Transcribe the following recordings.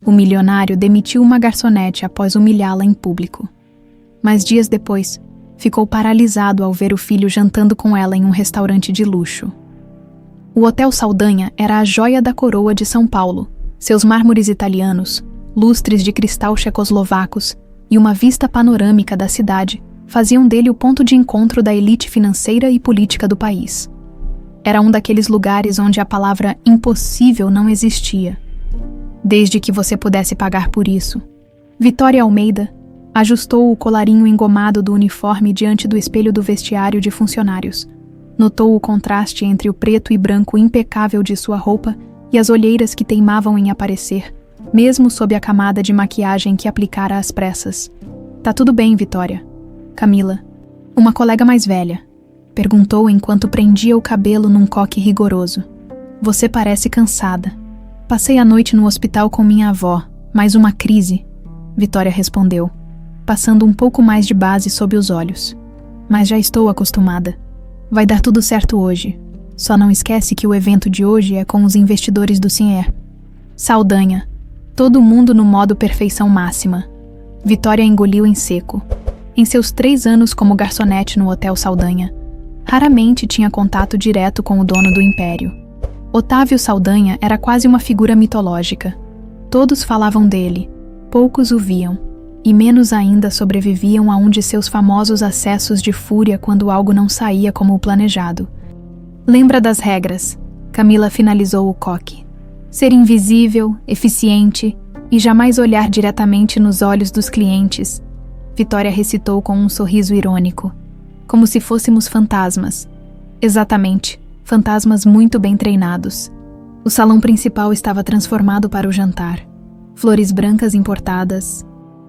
O milionário demitiu uma garçonete após humilhá-la em público. Mas dias depois, ficou paralisado ao ver o filho jantando com ela em um restaurante de luxo. O Hotel Saldanha era a joia da coroa de São Paulo. Seus mármores italianos, lustres de cristal checoslovacos e uma vista panorâmica da cidade faziam dele o ponto de encontro da elite financeira e política do país. Era um daqueles lugares onde a palavra impossível não existia, desde que você pudesse pagar por isso. Vitória Almeida ajustou o colarinho engomado do uniforme diante do espelho do vestiário de funcionários. Notou o contraste entre o preto e branco impecável de sua roupa e as olheiras que teimavam em aparecer, mesmo sob a camada de maquiagem que aplicara às pressas. "Tá tudo bem, Vitória?" Camila, uma colega mais velha, perguntou enquanto prendia o cabelo num coque rigoroso. "Você parece cansada." "Passei a noite no hospital com minha avó, mais uma crise," Vitória respondeu, passando um pouco mais de base sob os olhos. "Mas já estou acostumada. Vai dar tudo certo hoje. Só não esquece que o evento de hoje é com os investidores do Cier." Saldanha. Todo mundo no modo perfeição máxima. Vitória engoliu em seco. Em seus 3 anos como garçonete no Hotel Saldanha, raramente tinha contato direto com o dono do império. Otávio Saldanha era quase uma figura mitológica. Todos falavam dele, poucos o viam, e menos ainda sobreviviam a um de seus famosos acessos de fúria quando algo não saía como o planejado. "Lembra das regras," Camila finalizou o coque. "Ser invisível, eficiente e jamais olhar diretamente nos olhos dos clientes," Vitória recitou com um sorriso irônico. "Como se fôssemos fantasmas." Exatamente, fantasmas muito bem treinados. O salão principal estava transformado para o jantar. Flores brancas importadas,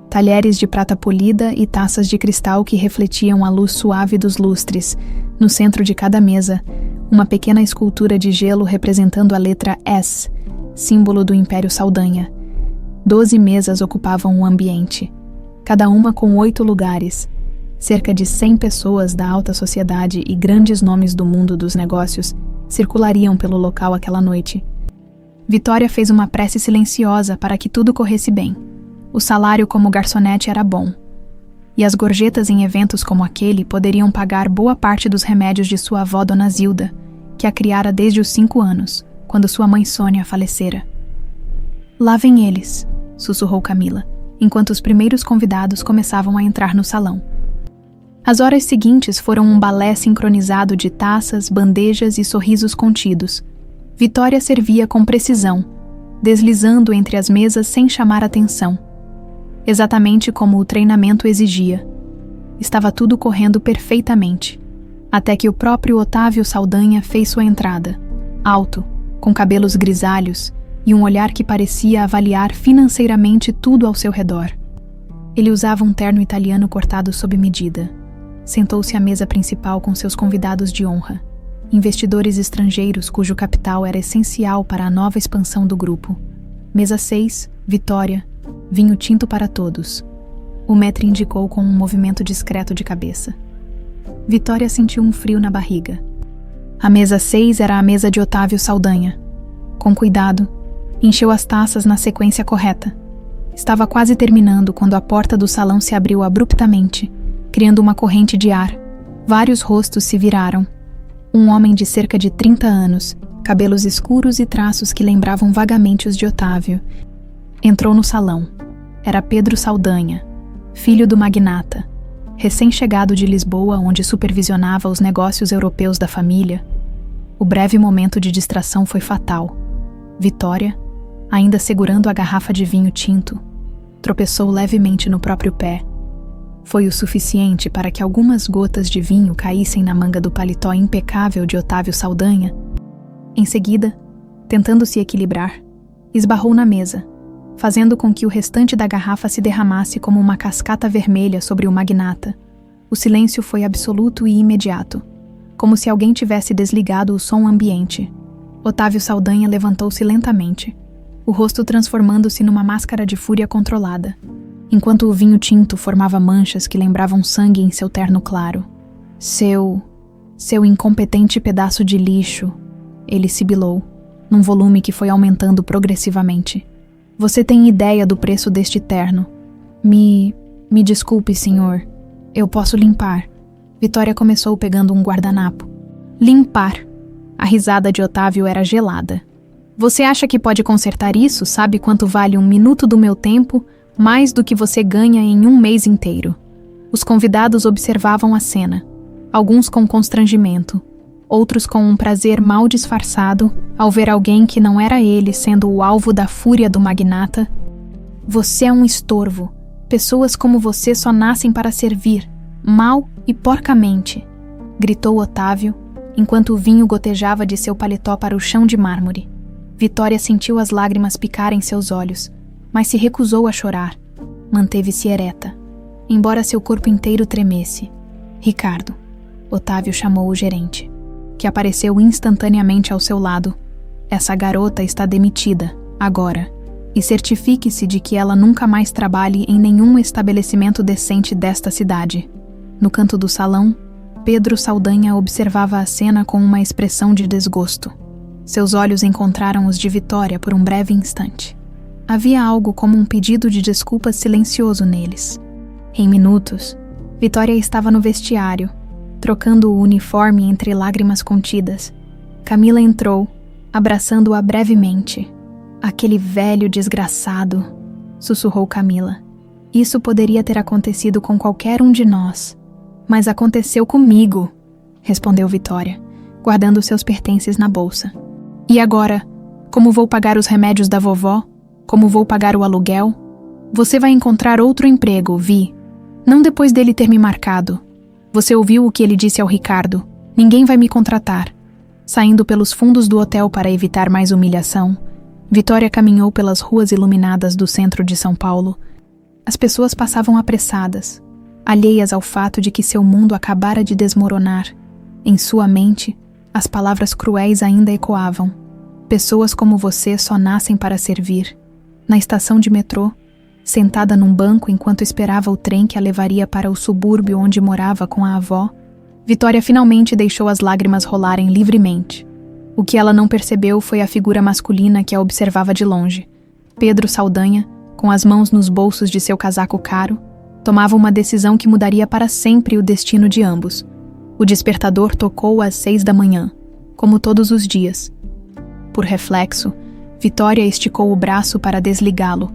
talheres de prata polida e taças de cristal que refletiam a luz suave dos lustres. No centro de cada mesa, uma pequena escultura de gelo representando a letra S, símbolo do Império Saldanha. 12 mesas ocupavam o ambiente, cada uma com 8 lugares. Cerca de 100 pessoas da alta sociedade e grandes nomes do mundo dos negócios circulariam pelo local aquela noite. Vitória fez uma prece silenciosa para que tudo corresse bem. O salário como garçonete era bom, e as gorjetas em eventos como aquele poderiam pagar boa parte dos remédios de sua avó Dona Zilda, que a criara desde os 5 anos, quando sua mãe Sônia falecera. "Lá vem eles," sussurrou Camila, enquanto os primeiros convidados começavam a entrar no salão. As horas seguintes foram um balé sincronizado de taças, bandejas e sorrisos contidos. Vitória servia com precisão, deslizando entre as mesas sem chamar atenção. Exatamente como o treinamento exigia. Estava tudo correndo perfeitamente, até que o próprio Otávio Saldanha fez sua entrada, alto, com cabelos grisalhos e um olhar que parecia avaliar financeiramente tudo ao seu redor. Ele usava um terno italiano cortado sob medida. Sentou-se à mesa principal com seus convidados de honra, investidores estrangeiros cujo capital era essencial para a nova expansão do grupo. Mesa 6, Vitória, vinho tinto para todos. O maître indicou com um movimento discreto de cabeça. Vitória sentiu um frio na barriga. A mesa 6 era a mesa de Otávio Saldanha. Com cuidado, encheu as taças na sequência correta. Estava quase terminando quando a porta do salão se abriu abruptamente, criando uma corrente de ar. Vários rostos se viraram. Um homem de cerca de 30 anos, cabelos escuros e traços que lembravam vagamente os de Otávio, entrou no salão. Era Pedro Saldanha, filho do magnata, recém-chegado de Lisboa, onde supervisionava os negócios europeus da família. O breve momento de distração foi fatal. Vitória, ainda segurando a garrafa de vinho tinto, tropeçou levemente no próprio pé. Foi o suficiente para que algumas gotas de vinho caíssem na manga do paletó impecável de Otávio Saldanha. Em seguida, tentando se equilibrar, esbarrou na mesa, fazendo com que o restante da garrafa se derramasse como uma cascata vermelha sobre o magnata. O silêncio foi absoluto e imediato, como se alguém tivesse desligado o som ambiente. Otávio Saldanha levantou-se lentamente, o rosto transformando-se numa máscara de fúria controlada, enquanto o vinho tinto formava manchas que lembravam sangue em seu terno claro. Seu incompetente pedaço de lixo, ele sibilou, num volume que foi aumentando progressivamente. Você tem ideia do preço deste terno? Me desculpe, senhor. Eu posso limpar. Vitória começou pegando um guardanapo. Limpar. A risada de Otávio era gelada. Você acha que pode consertar isso? Sabe quanto vale 1 minuto do meu tempo? Mais do que você ganha em 1 mês inteiro. Os convidados observavam a cena. Alguns com constrangimento. Outros com um prazer mal disfarçado ao ver alguém que não era ele sendo o alvo da fúria do magnata. Você é um estorvo. Pessoas como você só nascem para servir, mal e porcamente, gritou Otávio, enquanto o vinho gotejava de seu paletó para o chão de mármore. Vitória sentiu as lágrimas picarem seus olhos, mas se recusou a chorar. Manteve-se ereta, embora seu corpo inteiro tremesse. Ricardo, Otávio chamou o gerente, que apareceu instantaneamente ao seu lado. Essa garota está demitida, agora, e certifique-se de que ela nunca mais trabalhe em nenhum estabelecimento decente desta cidade. No canto do salão, Pedro Saldanha observava a cena com uma expressão de desgosto. Seus olhos encontraram os de Vitória por um breve instante. Havia algo como um pedido de desculpas silencioso neles. Em minutos, Vitória estava no vestiário, trocando o uniforme entre lágrimas contidas. Camila entrou, abraçando-a brevemente. Aquele velho desgraçado, sussurrou Camila. Isso poderia ter acontecido com qualquer um de nós. Mas aconteceu comigo, respondeu Vitória, guardando seus pertences na bolsa. E agora, como vou pagar os remédios da vovó? Como vou pagar o aluguel? Você vai encontrar outro emprego, Vi. Não depois dele ter me marcado. Você ouviu o que ele disse ao Ricardo. Ninguém vai me contratar. Saindo pelos fundos do hotel para evitar mais humilhação, Vitória caminhou pelas ruas iluminadas do centro de São Paulo. As pessoas passavam apressadas, alheias ao fato de que seu mundo acabara de desmoronar. Em sua mente, as palavras cruéis ainda ecoavam. Pessoas como você só nascem para servir. Na estação de metrô, sentada num banco enquanto esperava o trem que a levaria para o subúrbio onde morava com a avó, Vitória finalmente deixou as lágrimas rolarem livremente. O que ela não percebeu foi a figura masculina que a observava de longe. Pedro Saldanha, com as mãos nos bolsos de seu casaco caro, tomava uma decisão que mudaria para sempre o destino de ambos. O despertador tocou às 6 da manhã, como todos os dias. Por reflexo, Vitória esticou o braço para desligá-lo,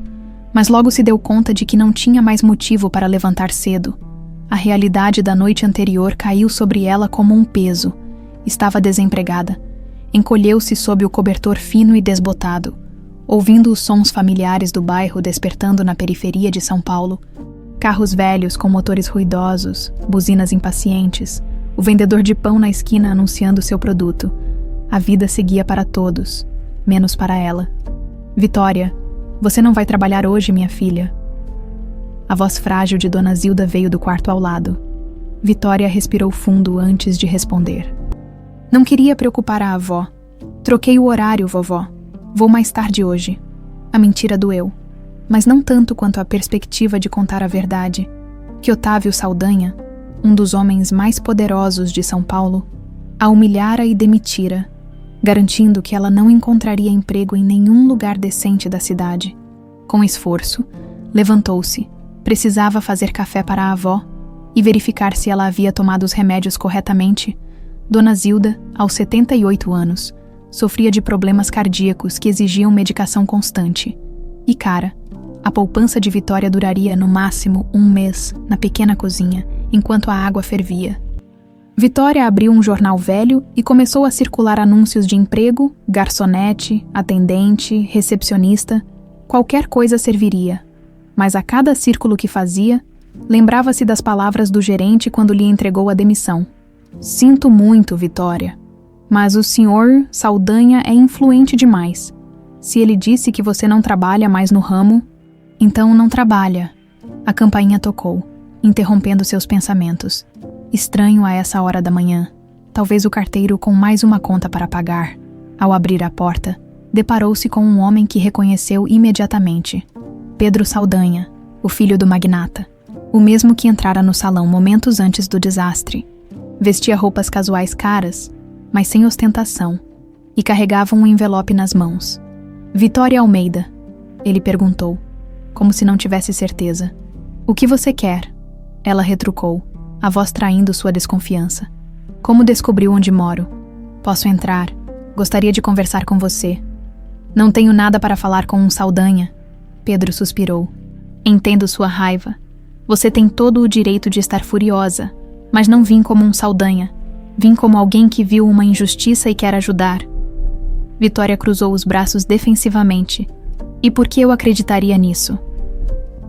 mas logo se deu conta de que não tinha mais motivo para levantar cedo. A realidade da noite anterior caiu sobre ela como um peso. Estava desempregada. Encolheu-se sob o cobertor fino e desbotado, ouvindo os sons familiares do bairro despertando na periferia de São Paulo. Carros velhos com motores ruidosos, buzinas impacientes, o vendedor de pão na esquina anunciando seu produto. A vida seguia para todos, menos para ela. Vitória, você não vai trabalhar hoje, minha filha? A voz frágil de Dona Zilda veio do quarto ao lado. Vitória respirou fundo antes de responder. Não queria preocupar a avó. Troquei o horário, vovó. Vou mais tarde hoje. A mentira doeu, mas não tanto quanto a perspectiva de contar a verdade, que Otávio Saldanha, um dos homens mais poderosos de São Paulo, a humilhara e demitira, garantindo que ela não encontraria emprego em nenhum lugar decente da cidade. Com esforço, levantou-se. Precisava fazer café para a avó e verificar se ela havia tomado os remédios corretamente. Dona Zilda, aos 78 anos, sofria de problemas cardíacos que exigiam medicação constante. E cara, a poupança de Vitória duraria no máximo 1 mês na pequena cozinha, enquanto a água fervia. Vitória abriu um jornal velho e começou a circular anúncios de emprego, garçonete, atendente, recepcionista. Qualquer coisa serviria. Mas a cada círculo que fazia, lembrava-se das palavras do gerente quando lhe entregou a demissão. Sinto muito, Vitória, mas o senhor Saldanha é influente demais. Se ele disse que você não trabalha mais no ramo, então não trabalha. A campainha tocou, interrompendo seus pensamentos. Estranho a essa hora da manhã. Talvez o carteiro com mais uma conta para pagar. Ao abrir a porta, deparou-se com um homem que reconheceu imediatamente. Pedro Saldanha, o filho do magnata, o mesmo que entrara no salão momentos antes do desastre. Vestia roupas casuais caras, mas sem ostentação, e carregava um envelope nas mãos. Vitória Almeida, Ele perguntou, como se não tivesse certeza. O que você quer? Ela retrucou, a voz traindo sua desconfiança. Como descobriu onde moro? Posso entrar? Gostaria de conversar com você. Não tenho nada para falar com um Saldanha. Pedro suspirou. Entendo sua raiva. Você tem todo o direito de estar furiosa, mas não vim como um Saldanha. Vim como alguém que viu uma injustiça e quer ajudar. Vitória cruzou os braços defensivamente. E por que eu acreditaria nisso?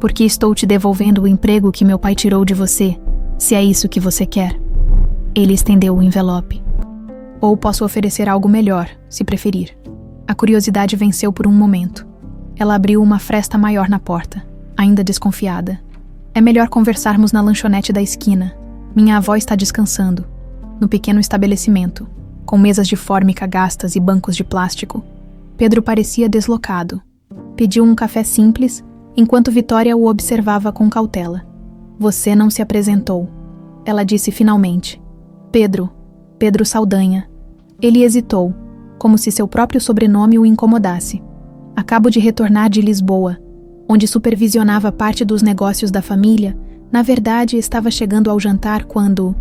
Porque estou te devolvendo o emprego que meu pai tirou de você, se é isso que você quer. Ele estendeu o envelope. Ou posso oferecer algo melhor, se preferir. A curiosidade venceu por um momento. Ela abriu uma fresta maior na porta, ainda desconfiada. É melhor conversarmos na lanchonete da esquina. Minha avó está descansando. No pequeno estabelecimento, com mesas de fórmica gastas e bancos de plástico. Pedro parecia deslocado. Pediu um café simples, enquanto Vitória o observava com cautela. Você não se apresentou. Ela disse finalmente. Pedro Saldanha. Ele hesitou, como se seu próprio sobrenome o incomodasse. Acabo de retornar de Lisboa, onde supervisionava parte dos negócios da família. Na verdade, estava chegando ao jantar quando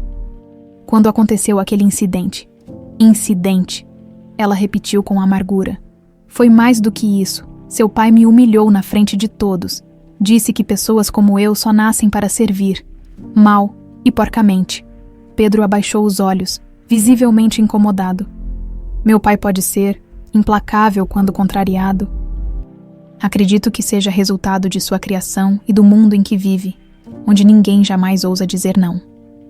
aconteceu aquele incidente. Incidente. Ela repetiu com amargura. Foi mais do que isso. Seu pai me humilhou na frente de todos. Disse que pessoas como eu só nascem para servir. Mal e porcamente. Pedro abaixou os olhos, visivelmente incomodado. Meu pai pode ser implacável quando contrariado. Acredito que seja resultado de sua criação e do mundo em que vive, onde ninguém jamais ousa dizer não.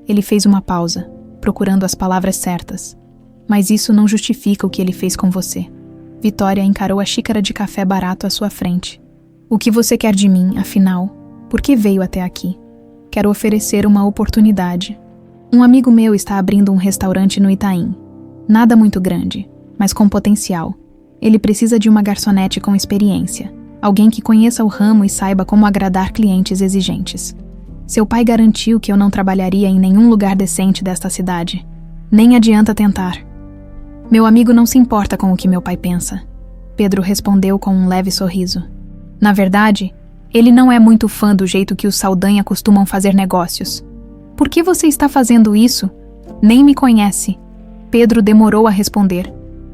Ele fez uma pausa, procurando as palavras certas. Mas isso não justifica o que ele fez com você. Vitória encarou a xícara de café barato à sua frente. O que você quer de mim, afinal? Por que veio até aqui? Quero oferecer uma oportunidade. Um amigo meu está abrindo um restaurante no Itaim. Nada muito grande, mas com potencial. Ele precisa de uma garçonete com experiência. Alguém que conheça o ramo e saiba como agradar clientes exigentes. Seu pai garantiu que eu não trabalharia em nenhum lugar decente desta cidade. Nem adianta tentar. Meu amigo não se importa com o que meu pai pensa. Pedro respondeu com um leve sorriso. Na verdade, ele não é muito fã do jeito que os Saldanha costumam fazer negócios. Por que você está fazendo isso? Nem me conhece. Pedro demorou a responder,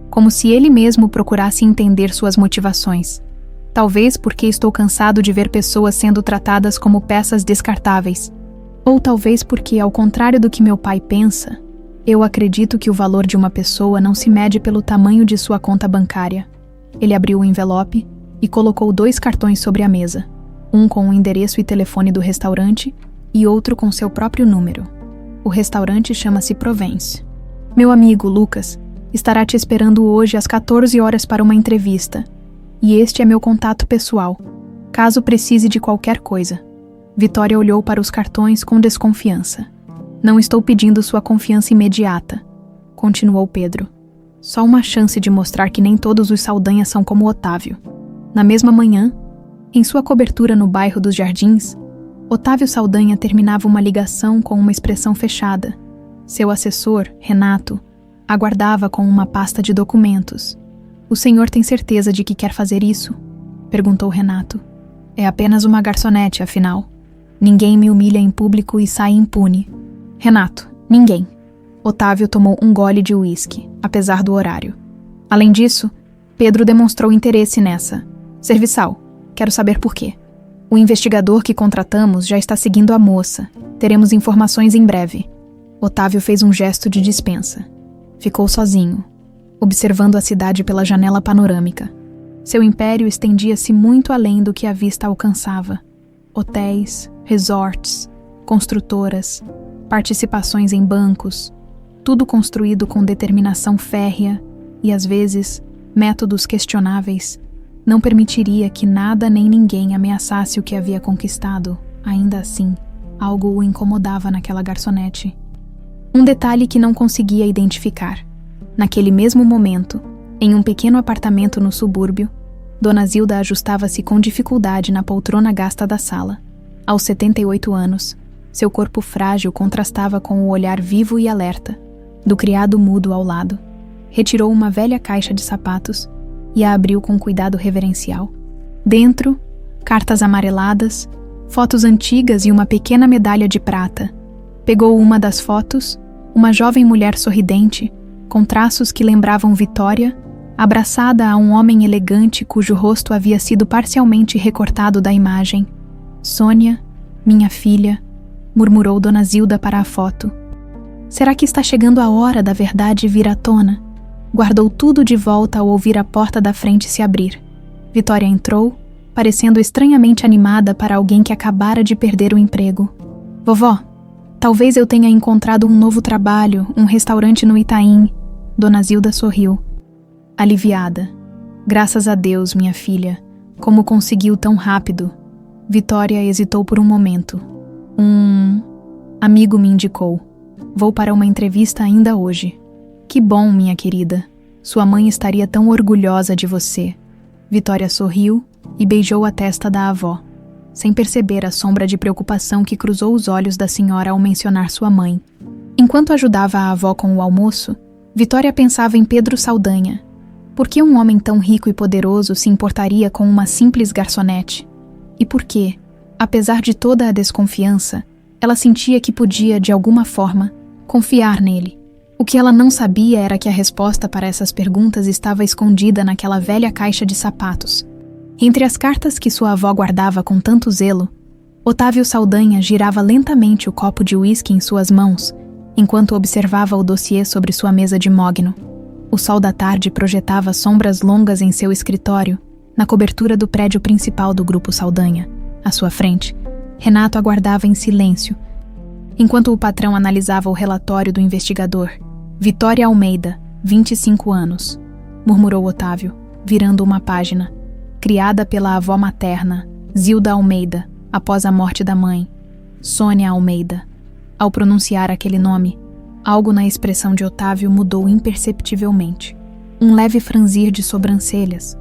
como se ele mesmo procurasse entender suas motivações. Talvez porque estou cansado de ver pessoas sendo tratadas como peças descartáveis. Ou talvez porque, ao contrário do que meu pai pensa, eu acredito que o valor de uma pessoa não se mede pelo tamanho de sua conta bancária. Ele abriu o envelope e colocou 2 cartões sobre a mesa, um com o endereço e telefone do restaurante e outro com seu próprio número. O restaurante chama-se Provence. Meu amigo, Lucas, estará te esperando hoje às 14 horas para uma entrevista. E este é meu contato pessoal, caso precise de qualquer coisa. Vitória olhou para os cartões com desconfiança. Não estou pedindo sua confiança imediata, continuou Pedro. Só uma chance de mostrar que nem todos os Saldanha são como Otávio. Na mesma manhã, em sua cobertura no bairro dos Jardins, Otávio Saldanha terminava uma ligação com uma expressão fechada. Seu assessor, Renato, aguardava com uma pasta de documentos. O senhor tem certeza de que quer fazer isso? Perguntou Renato. É apenas uma garçonete, afinal. Ninguém me humilha em público e sai impune. Renato, ninguém. Otávio tomou um gole de uísque, apesar do horário. Além disso, Pedro demonstrou interesse nessa. Serviçal, quero saber por quê. O investigador que contratamos já está seguindo a moça. Teremos informações em breve. Otávio fez um gesto de dispensa. Ficou sozinho, observando a cidade pela janela panorâmica. Seu império estendia-se muito além do que a vista alcançava. Hotéis, resorts, construtoras, participações em bancos, tudo construído com determinação férrea e, às vezes, métodos questionáveis, não permitiria que nada nem ninguém ameaçasse o que havia conquistado. Ainda assim, algo o incomodava naquela garçonete. Um detalhe que não conseguia identificar. Naquele mesmo momento, em um pequeno apartamento no subúrbio, Dona Zilda ajustava-se com dificuldade na poltrona gasta da sala. Aos 78 anos, seu corpo frágil contrastava com o olhar vivo e alerta do criado mudo ao lado. Retirou uma velha caixa de sapatos e a abriu com cuidado reverencial. Dentro, cartas amareladas, fotos antigas e uma pequena medalha de prata. Pegou uma das fotos, uma jovem mulher sorridente, com traços que lembravam Vitória, abraçada a um homem elegante cujo rosto havia sido parcialmente recortado da imagem. Sônia, minha filha, murmurou Dona Zilda para a foto. Será que está chegando a hora da verdade vir à tona? Guardou tudo de volta ao ouvir a porta da frente se abrir. Vitória entrou, parecendo estranhamente animada para alguém que acabara de perder o emprego. Vovó, talvez eu tenha encontrado um novo trabalho, um restaurante no Itaim. Dona Zilda sorriu. Aliviada. Graças a Deus, minha filha. Como conseguiu tão rápido? Vitória hesitou por um momento. Um amigo me indicou. Vou para uma entrevista ainda hoje. Que bom, minha querida. Sua mãe estaria tão orgulhosa de você. Vitória sorriu e beijou a testa da avó, sem perceber a sombra de preocupação que cruzou os olhos da senhora ao mencionar sua mãe. Enquanto ajudava a avó com o almoço, Vitória pensava em Pedro Saldanha. Por que um homem tão rico e poderoso se importaria com uma simples garçonete? E por que, apesar de toda a desconfiança, ela sentia que podia, de alguma forma, confiar nele? O que ela não sabia era que a resposta para essas perguntas estava escondida naquela velha caixa de sapatos. Entre as cartas que sua avó guardava com tanto zelo, Otávio Saldanha girava lentamente o copo de uísque em suas mãos, enquanto observava o dossiê sobre sua mesa de mogno. O sol da tarde projetava sombras longas em seu escritório, na cobertura do prédio principal do Grupo Saldanha. À sua frente, Renato aguardava em silêncio, enquanto o patrão analisava o relatório do investigador. Vitória Almeida, 25 anos, murmurou Otávio, virando uma página. Criada pela avó materna, Zilda Almeida, após a morte da mãe, Sônia Almeida. Ao pronunciar aquele nome, algo na expressão de Otávio mudou imperceptivelmente. Um leve franzir de sobrancelhas,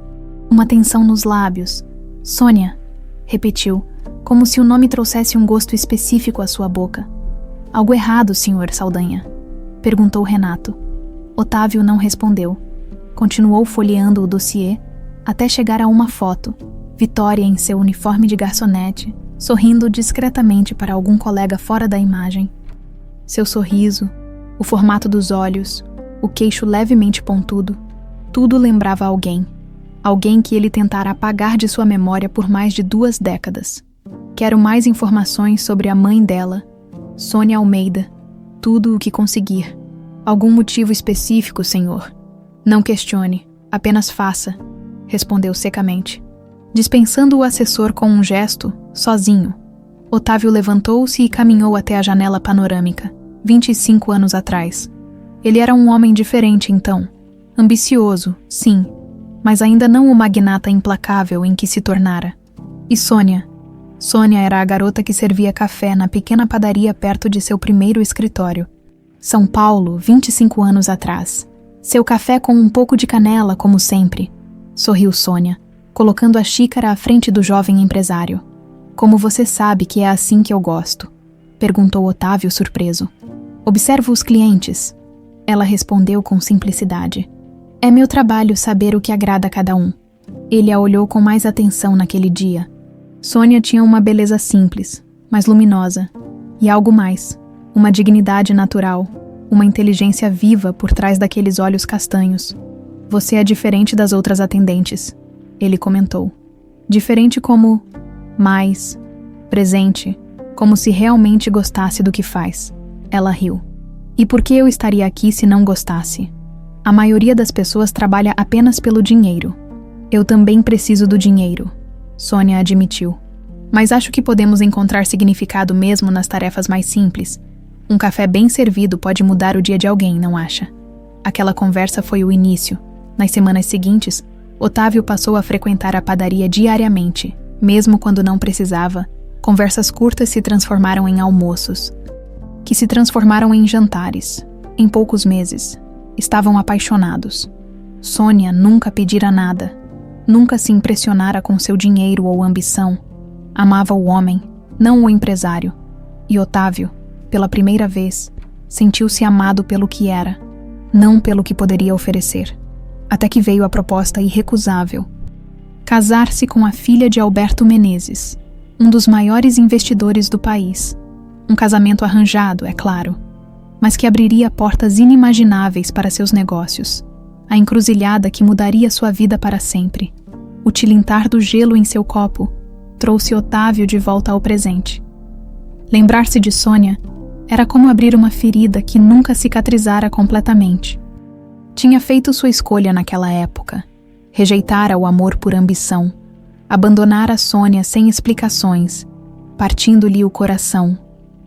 uma tensão nos lábios. Sônia, repetiu, como se o nome trouxesse um gosto específico à sua boca. Algo errado, senhor Saldanha? Perguntou Renato. Otávio não respondeu. Continuou folheando o dossiê até chegar a uma foto. Vitória em seu uniforme de garçonete, sorrindo discretamente para algum colega fora da imagem. Seu sorriso, o formato dos olhos, o queixo levemente pontudo, tudo lembrava alguém. Alguém que ele tentara apagar de sua memória por mais de 2 décadas. Quero mais informações sobre a mãe dela, Sônia Almeida. Tudo o que conseguir. Algum motivo específico, senhor? Não questione, apenas faça, respondeu secamente. Dispensando o assessor com um gesto, sozinho, Otávio levantou-se e caminhou até a janela panorâmica, 25 anos atrás. Ele era um homem diferente então. Ambicioso, sim, mas ainda não o magnata implacável em que se tornara. E Sônia? Sônia era a garota que servia café na pequena padaria perto de seu primeiro escritório. São Paulo, 25 anos atrás. Seu café com um pouco de canela, como sempre. Sorriu Sônia, colocando a xícara à frente do jovem empresário. Como você sabe que é assim que eu gosto? Perguntou Otávio surpreso. Observo os clientes. Ela respondeu com simplicidade. É meu trabalho saber o que agrada a cada um. Ele a olhou com mais atenção naquele dia. Sônia tinha uma beleza simples, mas luminosa, e algo mais, uma dignidade natural, uma inteligência viva por trás daqueles olhos castanhos. Você é diferente das outras atendentes, ele comentou. Diferente como mais, presente, como se realmente gostasse do que faz. Ela riu. E por que eu estaria aqui se não gostasse? A maioria das pessoas trabalha apenas pelo dinheiro. Eu também preciso do dinheiro, Sônia admitiu. Mas acho que podemos encontrar significado mesmo nas tarefas mais simples. Um café bem servido pode mudar o dia de alguém, não acha? Aquela conversa foi o início. Nas semanas seguintes, Otávio passou a frequentar a padaria diariamente, mesmo quando não precisava. Conversas curtas se transformaram em almoços, que se transformaram em jantares. Em poucos meses, estavam apaixonados. Sônia nunca pedira nada, nunca se impressionara com seu dinheiro ou ambição. Amava o homem, não o empresário. E Otávio, pela primeira vez, sentiu-se amado pelo que era, não pelo que poderia oferecer. Até que veio a proposta irrecusável. Casar-se com a filha de Alberto Menezes, um dos maiores investidores do país. Um casamento arranjado, é claro, mas que abriria portas inimagináveis para seus negócios. A encruzilhada que mudaria sua vida para sempre. O tilintar do gelo em seu copo trouxe Otávio de volta ao presente. Lembrar-se de Sônia era como abrir uma ferida que nunca cicatrizara completamente. Tinha feito sua escolha naquela época. Rejeitara o amor por ambição. Abandonara Sônia sem explicações, partindo-lhe o coração.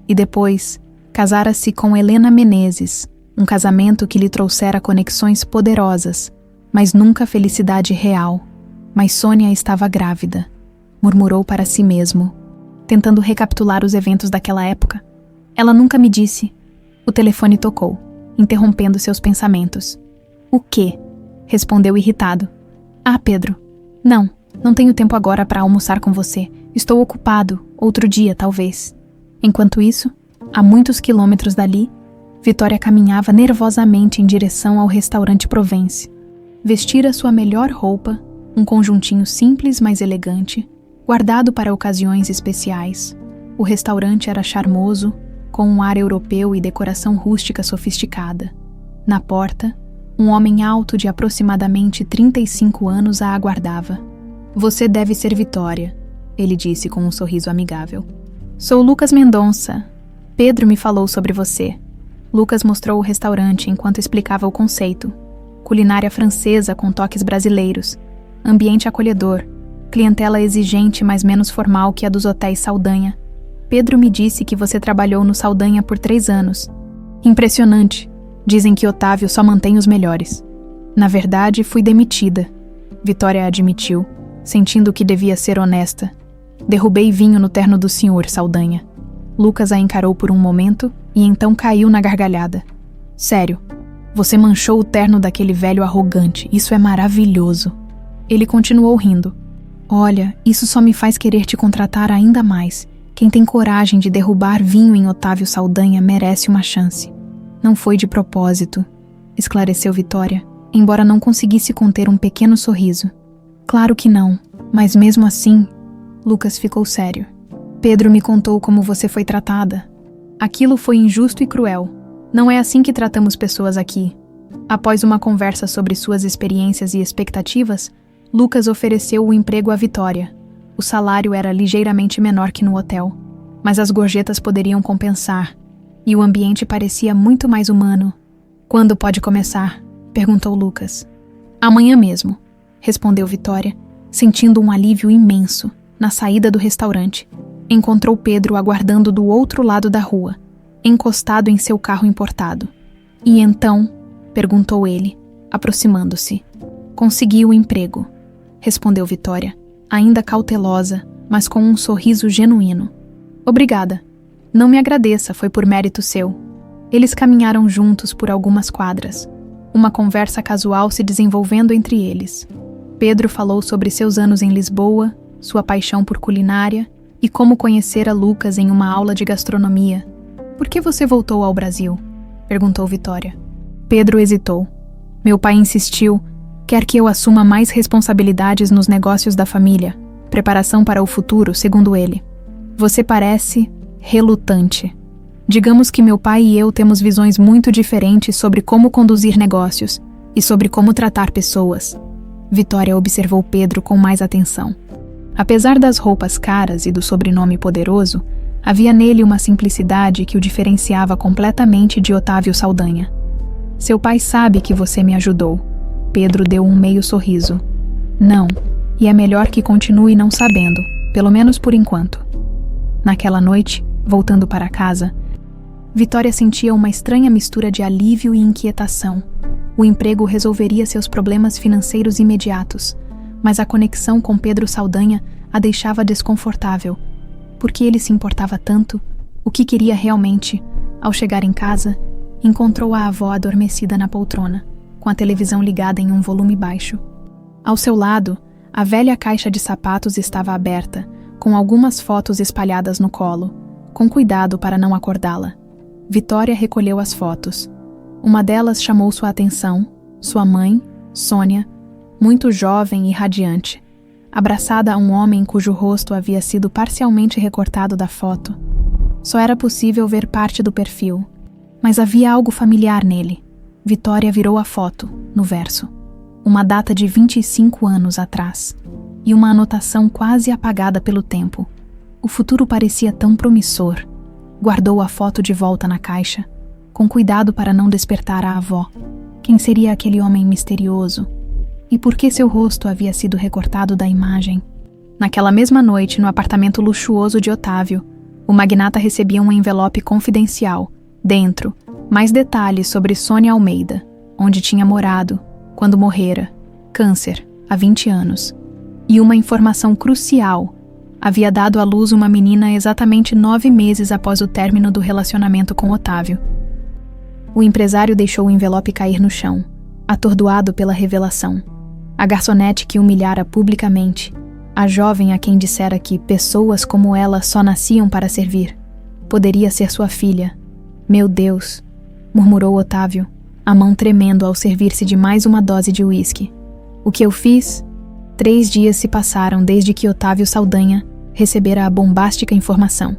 E depois, casara-se com Helena Menezes, um casamento que lhe trouxera conexões poderosas, mas nunca felicidade real. Mas Sônia estava grávida, murmurou para si mesmo, tentando recapitular os eventos daquela época. Ela nunca me disse. O telefone tocou, interrompendo seus pensamentos. O quê? Respondeu irritado. Ah, Pedro. Não tenho tempo agora para almoçar com você. Estou ocupado, outro dia, talvez. Enquanto isso, a muitos quilômetros dali, Vitória caminhava nervosamente em direção ao restaurante Provence. Vestira sua melhor roupa, um conjuntinho simples, mas elegante, guardado para ocasiões especiais. O restaurante era charmoso, com um ar europeu e decoração rústica sofisticada. Na porta, um homem alto de aproximadamente 35 anos a aguardava. Você deve ser Vitória, ele disse com um sorriso amigável. Sou Lucas Mendonça. Pedro me falou sobre você. Lucas mostrou o restaurante enquanto explicava o conceito. Culinária francesa com toques brasileiros. Ambiente acolhedor. Clientela exigente, mas menos formal que a dos hotéis Saldanha. Pedro me disse que você trabalhou no Saldanha por 3 anos. Impressionante. Dizem que Otávio só mantém os melhores. Na verdade, fui demitida. Vitória admitiu, sentindo que devia ser honesta. Derrubei vinho no terno do senhor, Saldanha. Lucas a encarou por um momento e então caiu na gargalhada. Sério, você manchou o terno daquele velho arrogante. Isso é maravilhoso. Ele continuou rindo. Olha, isso só me faz querer te contratar ainda mais. Quem tem coragem de derrubar vinho em Otávio Saldanha merece uma chance. Não foi de propósito, esclareceu Vitória, embora não conseguisse conter um pequeno sorriso. Claro que não, mas mesmo assim, Lucas ficou sério. Pedro me contou como você foi tratada. Aquilo foi injusto e cruel. Não é assim que tratamos pessoas aqui. Após uma conversa sobre suas experiências e expectativas, Lucas ofereceu o emprego à Vitória. O salário era ligeiramente menor que no hotel, mas as gorjetas poderiam compensar. E o ambiente parecia muito mais humano. Quando pode começar? Perguntou Lucas. Amanhã mesmo, respondeu Vitória, sentindo um alívio imenso. Na saída do restaurante, encontrou Pedro aguardando do outro lado da rua, encostado em seu carro importado. E então? Perguntou ele, aproximando-se. Consegui o emprego, respondeu Vitória, ainda cautelosa, mas com um sorriso genuíno. Obrigada. Não me agradeça, foi por mérito seu. Eles caminharam juntos por algumas quadras, uma conversa casual se desenvolvendo entre eles. Pedro falou sobre seus anos em Lisboa, sua paixão por culinária e como conhecera Lucas em uma aula de gastronomia. Por que você voltou ao Brasil? Perguntou Vitória. Pedro hesitou. Meu pai insistiu, quer que eu assuma mais responsabilidades nos negócios da família, preparação para o futuro, segundo ele. Você parece relutante. Digamos que meu pai e eu temos visões muito diferentes sobre como conduzir negócios e sobre como tratar pessoas. Vitória observou Pedro com mais atenção. Apesar das roupas caras e do sobrenome poderoso, havia nele uma simplicidade que o diferenciava completamente de Otávio Saldanha. Seu pai sabe que você me ajudou. Pedro deu um meio sorriso. Não, e é melhor que continue não sabendo, pelo menos por enquanto. Naquela noite, voltando para casa, Vitória sentia uma estranha mistura de alívio e inquietação. O emprego resolveria seus problemas financeiros imediatos, mas a conexão com Pedro Saldanha a deixava desconfortável. Por que ele se importava tanto? O que queria realmente? Ao chegar em casa, encontrou a avó adormecida na poltrona, com a televisão ligada em um volume baixo. Ao seu lado, a velha caixa de sapatos estava aberta, com algumas fotos espalhadas no colo, com cuidado para não acordá-la. Vitória recolheu as fotos. Uma delas chamou sua atenção, sua mãe, Sônia, muito jovem e radiante. abraçada a um homem cujo rosto havia sido parcialmente recortado da foto. Só era possível ver parte do perfil, mas havia algo familiar nele. Vitória virou a foto, no verso. Uma data de 25 anos atrás, e uma anotação quase apagada pelo tempo. O futuro parecia tão promissor. Guardou a foto de volta na caixa, com cuidado para não despertar a avó. Quem seria aquele homem misterioso? E por que seu rosto havia sido recortado da imagem? Naquela mesma noite, no apartamento luxuoso de Otávio, o magnata recebia um envelope confidencial. Dentro, mais detalhes sobre Sônia Almeida, onde tinha morado, quando morrera, câncer, há 20 anos. E uma informação crucial: havia dado à luz uma menina exatamente 9 meses após o término do relacionamento com Otávio. O empresário deixou o envelope cair no chão, atordoado pela revelação. A garçonete que humilhara publicamente, a jovem a quem dissera que pessoas como ela só nasciam para servir, poderia ser sua filha. Meu Deus, murmurou Otávio, a mão tremendo ao servir-se de mais uma dose de uísque. O que eu fiz? 3 dias se passaram desde que Otávio Saldanha recebera a bombástica informação.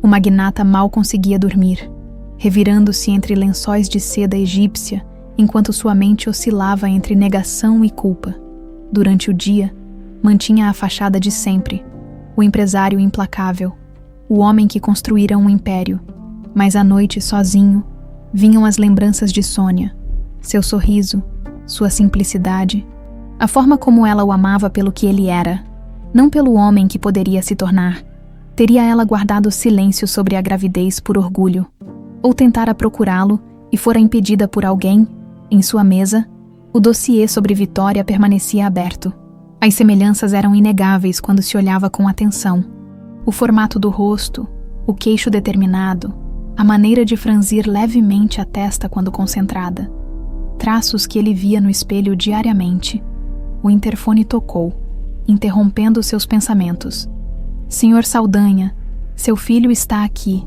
O magnata mal conseguia dormir, revirando-se entre lençóis de seda egípcia, enquanto sua mente oscilava entre negação e culpa. Durante o dia, mantinha a fachada de sempre, o empresário implacável, o homem que construíra um império. Mas à noite, sozinho, vinham as lembranças de Sônia, seu sorriso, sua simplicidade, a forma como ela o amava pelo que ele era, não pelo homem que poderia se tornar. Teria ela guardado silêncio sobre a gravidez por orgulho, ou tentara procurá-lo e fora impedida por alguém? Em sua mesa, o dossiê sobre Vitória permanecia aberto. As semelhanças eram inegáveis quando se olhava com atenção. O formato do rosto, o queixo determinado, a maneira de franzir levemente a testa quando concentrada. Traços que ele via no espelho diariamente. O interfone tocou, interrompendo seus pensamentos. Senhor Saldanha, seu filho está aqui,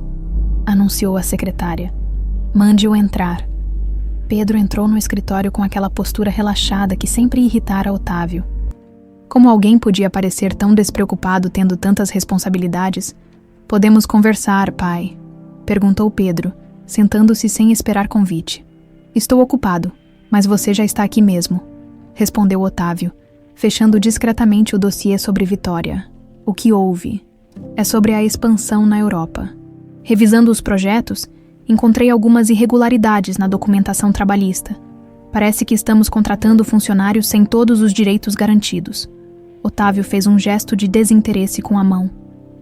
anunciou a secretária. Mande-o entrar. Pedro entrou no escritório com aquela postura relaxada que sempre irritara Otávio. Como alguém podia parecer tão despreocupado tendo tantas responsabilidades? Podemos conversar, pai? Perguntou Pedro, sentando-se sem esperar convite. Estou ocupado, mas você já está aqui mesmo, respondeu Otávio, fechando discretamente o dossiê sobre Vitória. O que houve? É sobre a expansão na Europa. Revisando os projetos, encontrei algumas irregularidades na documentação trabalhista. Parece que estamos contratando funcionários sem todos os direitos garantidos. Otávio fez um gesto de desinteresse com a mão.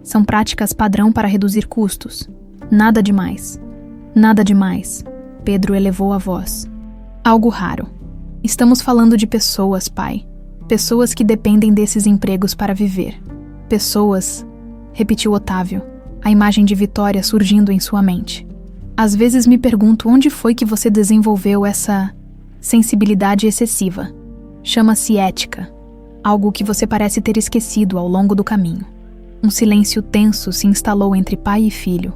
São práticas padrão para reduzir custos. Nada demais. Nada demais. Pedro elevou a voz. Algo raro. Estamos falando de pessoas, pai. Pessoas que dependem desses empregos para viver. Pessoas, repetiu Otávio, a imagem de Vitória surgindo em sua mente. Às vezes me pergunto onde foi que você desenvolveu essa sensibilidade excessiva. Chama-se ética. Algo que você parece ter esquecido ao longo do caminho. Um silêncio tenso se instalou entre pai e filho.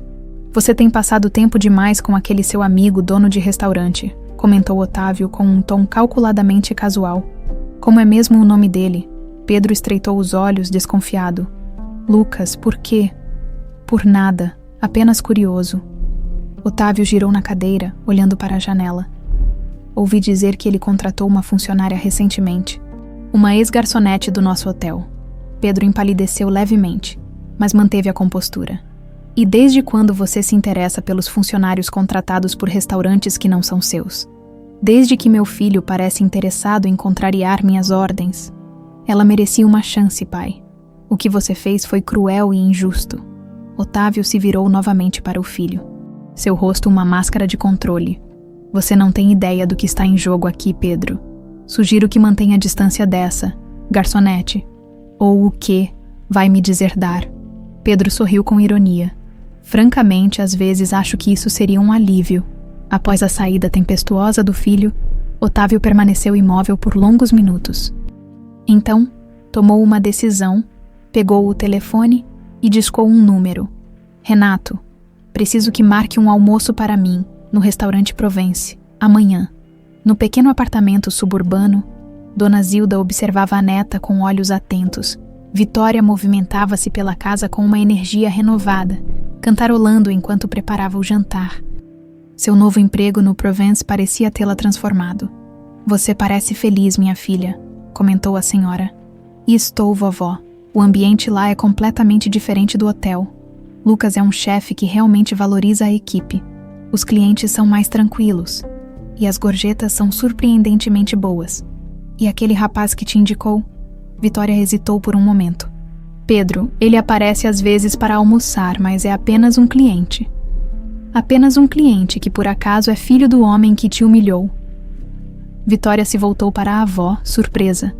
Você tem passado tempo demais com aquele seu amigo dono de restaurante, comentou Otávio com um tom calculadamente casual. Como é mesmo o nome dele? Pedro estreitou os olhos, desconfiado. Lucas, por quê? Por nada, apenas curioso. Otávio girou na cadeira, olhando para a janela. Ouvi dizer que ele contratou uma funcionária recentemente. Uma ex-garçonete do nosso hotel. Pedro empalideceu levemente, mas manteve a compostura. E desde quando você se interessa pelos funcionários contratados por restaurantes que não são seus? Desde que meu filho parece interessado em contrariar minhas ordens. Ela merecia uma chance, pai. O que você fez foi cruel e injusto. Otávio se virou novamente para o filho. Seu rosto uma máscara de controle. Você não tem ideia do que está em jogo aqui, Pedro. Sugiro que mantenha a distância dessa, garçonete. Ou o que vai me dizer dar? Pedro sorriu com ironia. Francamente, às vezes acho que isso seria um alívio. Após a saída tempestuosa do filho, Otávio permaneceu imóvel por longos minutos. Então, tomou uma decisão, pegou o telefone e discou um número. Renato, preciso que marque um almoço para mim, no restaurante Provence, amanhã. No pequeno apartamento suburbano, Dona Zilda observava a neta com olhos atentos, Vitória movimentava-se pela casa com uma energia renovada, cantarolando enquanto preparava o jantar. Seu novo emprego no Provence parecia tê-la transformado. Você parece feliz, minha filha, comentou a senhora. E estou, vovó. O ambiente lá é completamente diferente do hotel. Lucas é um chefe que realmente valoriza a equipe. Os clientes são mais tranquilos. E as gorjetas são surpreendentemente boas. E aquele rapaz que te indicou? Vitória hesitou por um momento. Pedro, ele aparece às vezes para almoçar, mas é apenas um cliente. Apenas um cliente que por acaso é filho do homem que te humilhou. Vitória se voltou para a avó, surpresa.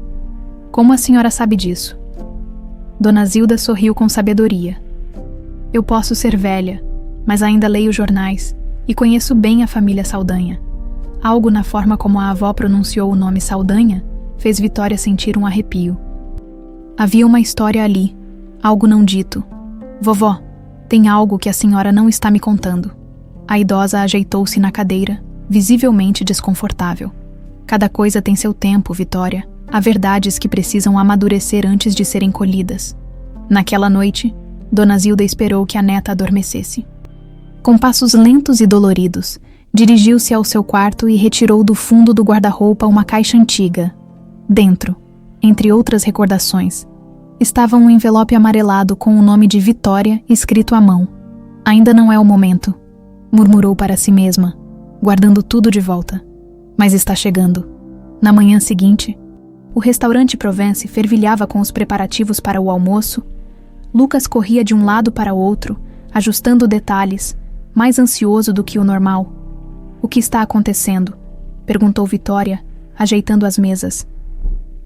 Como a senhora sabe disso? Dona Zilda sorriu com sabedoria. Eu posso ser velha, mas ainda leio jornais e conheço bem a família Saldanha. Algo na forma como a avó pronunciou o nome Saldanha fez Vitória sentir um arrepio. Havia uma história ali, algo não dito. Vovó, tem algo que a senhora não está me contando. A idosa ajeitou-se na cadeira, visivelmente desconfortável. Cada coisa tem seu tempo, Vitória. Há verdades que precisam amadurecer antes de serem colhidas. Naquela noite, Dona Zilda esperou que a neta adormecesse. Com passos lentos e doloridos, dirigiu-se ao seu quarto e retirou do fundo do guarda-roupa uma caixa antiga. Dentro, entre outras recordações, estava um envelope amarelado com o nome de Vitória escrito à mão. Ainda não é o momento, murmurou para si mesma, guardando tudo de volta. Mas está chegando. Na manhã seguinte, o restaurante Provence fervilhava com os preparativos para o almoço. Lucas corria de um lado para o outro, ajustando detalhes, mais ansioso do que o normal. O que está acontecendo? Perguntou Vitória, ajeitando as mesas.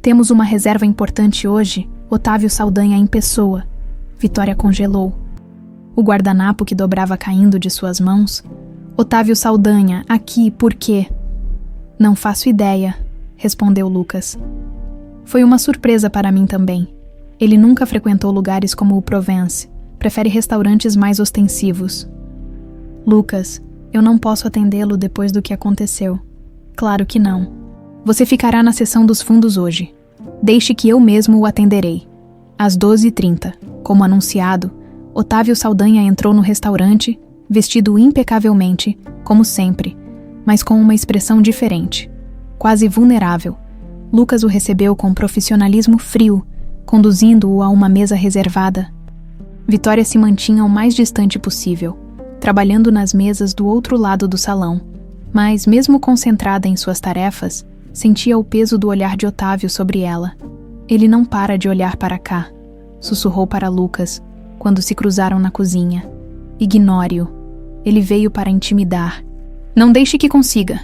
Temos uma reserva importante hoje, Otávio Saldanha em pessoa. Vitória congelou. O guardanapo que dobrava caindo de suas mãos. Otávio Saldanha, aqui, por quê? Não faço ideia, respondeu Lucas. Foi uma surpresa para mim também. Ele nunca frequentou lugares como o Provence, prefere restaurantes mais ostensivos. Lucas, eu não posso atendê-lo depois do que aconteceu. Claro que não. Você ficará na seção dos fundos hoje. Deixe que eu mesmo o atenderei. Às 12h30, como anunciado, Otávio Saldanha entrou no restaurante, vestido impecavelmente, como sempre, mas com uma expressão diferente, quase vulnerável. Lucas o recebeu com profissionalismo frio, conduzindo-o a uma mesa reservada. Vitória se mantinha o mais distante possível, trabalhando nas mesas do outro lado do salão, mas, mesmo concentrada em suas tarefas, sentia o peso do olhar de Otávio sobre ela. Ele não para de olhar para cá, sussurrou para Lucas, quando se cruzaram na cozinha. Ignore-o. Ele veio para intimidar. Não deixe que consiga.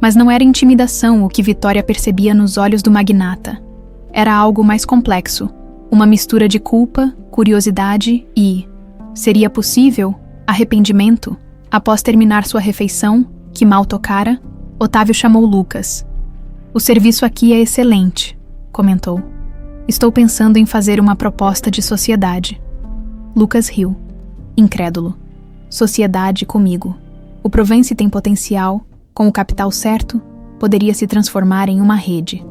Mas não era intimidação o que Vitória percebia nos olhos do magnata. Era algo mais complexo, uma mistura de culpa, curiosidade e, seria possível, arrependimento. Após terminar sua refeição, que mal tocara, Otávio chamou Lucas. O serviço aqui é excelente, comentou. Estou pensando em fazer uma proposta de sociedade. Lucas riu, incrédulo. Sociedade comigo. O Provence tem potencial, com o capital certo, poderia se transformar em uma rede.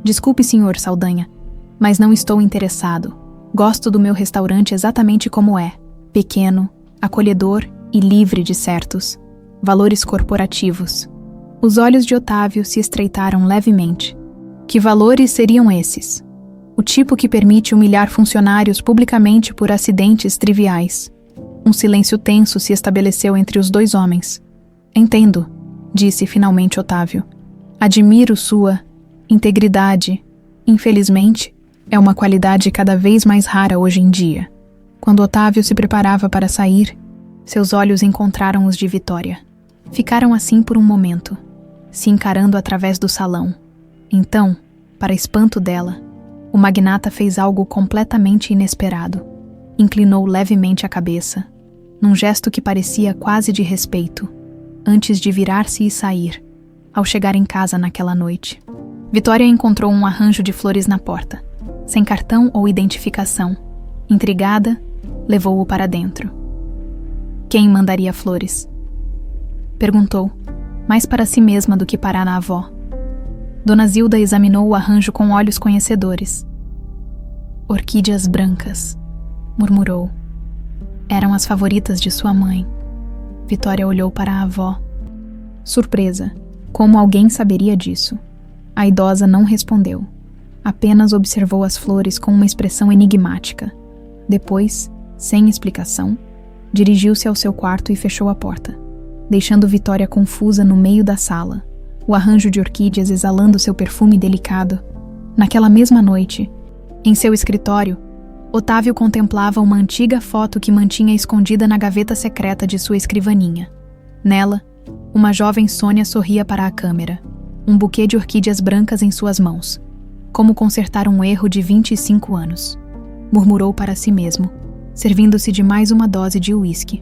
Desculpe, senhor Saldanha, mas não estou interessado. Gosto do meu restaurante exatamente como é, pequeno, acolhedor e livre de certos valores corporativos. Os olhos de Otávio se estreitaram levemente. Que valores seriam esses? O tipo que permite humilhar funcionários publicamente por acidentes triviais. Um silêncio tenso se estabeleceu entre os dois homens. Entendo, disse finalmente Otávio. Admiro sua integridade. Infelizmente, é uma qualidade cada vez mais rara hoje em dia. Quando Otávio se preparava para sair, seus olhos encontraram os de Vitória. Ficaram assim por um momento, se encarando através do salão. Então, para espanto dela, o magnata fez algo completamente inesperado. Inclinou levemente a cabeça, num gesto que parecia quase de respeito, antes de virar-se e sair, ao chegar em casa naquela noite. Vitória encontrou um arranjo de flores na porta, sem cartão ou identificação. Intrigada, levou-o para dentro. Quem mandaria flores? Perguntou, mais para si mesma do que para a avó. Dona Zilda examinou o arranjo com olhos conhecedores. Orquídeas brancas, murmurou. Eram as favoritas de sua mãe. Vitória olhou para a avó. Surpresa. Como alguém saberia disso? A idosa não respondeu. Apenas observou as flores com uma expressão enigmática. Depois, sem explicação, dirigiu-se ao seu quarto e fechou a porta, deixando Vitória confusa no meio da sala, o arranjo de orquídeas exalando seu perfume delicado. Naquela mesma noite, em seu escritório, Otávio contemplava uma antiga foto que mantinha escondida na gaveta secreta de sua escrivaninha. Nela, uma jovem Sônia sorria para a câmera, um buquê de orquídeas brancas em suas mãos. Como consertar um erro de 25 anos? Murmurou para si mesmo, servindo-se de mais uma dose de uísque.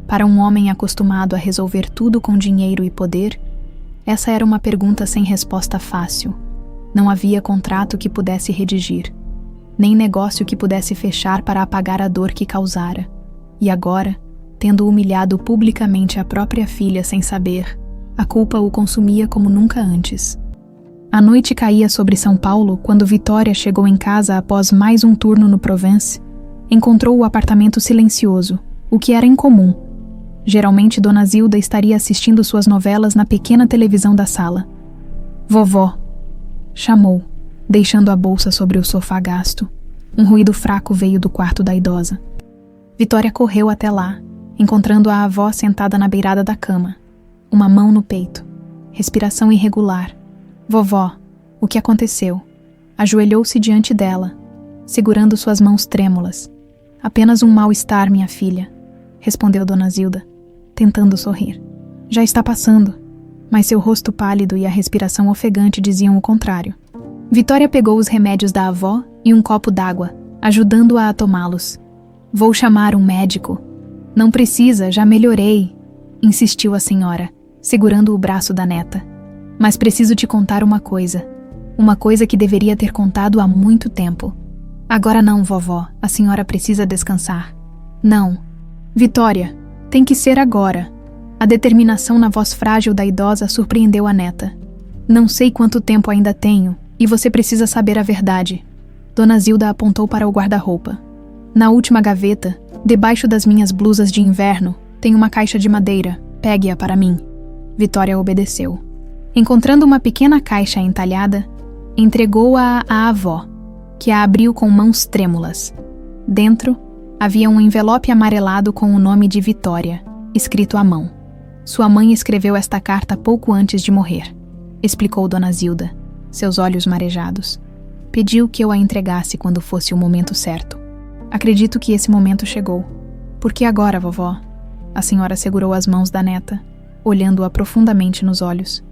Para um homem acostumado a resolver tudo com dinheiro e poder, essa era uma pergunta sem resposta fácil. Não havia contrato que pudesse redigir, nem negócio que pudesse fechar para apagar a dor que causara. E agora, tendo humilhado publicamente a própria filha sem saber, a culpa o consumia como nunca antes. A noite caía sobre São Paulo quando Vitória chegou em casa após mais um turno no Provence. Encontrou o apartamento silencioso, o que era incomum. Geralmente Dona Zilda estaria assistindo suas novelas na pequena televisão da sala. Vovó, chamou, deixando a bolsa sobre o sofá gasto. Um ruído fraco veio do quarto da idosa. Vitória correu até lá, encontrando a avó sentada na beirada da cama, uma mão no peito, respiração irregular. Vovó, o que aconteceu? Ajoelhou-se diante dela, segurando suas mãos trêmulas. Apenas um mal-estar, minha filha, respondeu Dona Zilda, tentando sorrir. Já está passando, mas seu rosto pálido e a respiração ofegante diziam o contrário. Vitória pegou os remédios da avó e um copo d'água, ajudando-a a tomá-los. Vou chamar um médico. Não precisa, já melhorei, insistiu a senhora, segurando o braço da neta. Mas preciso te contar uma coisa que deveria ter contado há muito tempo. Agora não, vovó, a senhora precisa descansar. Não. Vitória, tem que ser agora. A determinação na voz frágil da idosa surpreendeu a neta. Não sei quanto tempo ainda tenho, e você precisa saber a verdade. Dona Zilda apontou para o guarda-roupa. Na última gaveta, debaixo das minhas blusas de inverno, tem uma caixa de madeira. Pegue-a para mim. Vitória obedeceu. Encontrando uma pequena caixa entalhada, entregou-a à avó, que a abriu com mãos trêmulas. Dentro, havia um envelope amarelado com o nome de Vitória, escrito à mão. Sua mãe escreveu esta carta pouco antes de morrer, explicou Dona Zilda, seus olhos marejados. Pediu que eu a entregasse quando fosse o momento certo. Acredito que esse momento chegou. Por que agora, vovó? A senhora segurou as mãos da neta, olhando-a profundamente nos olhos.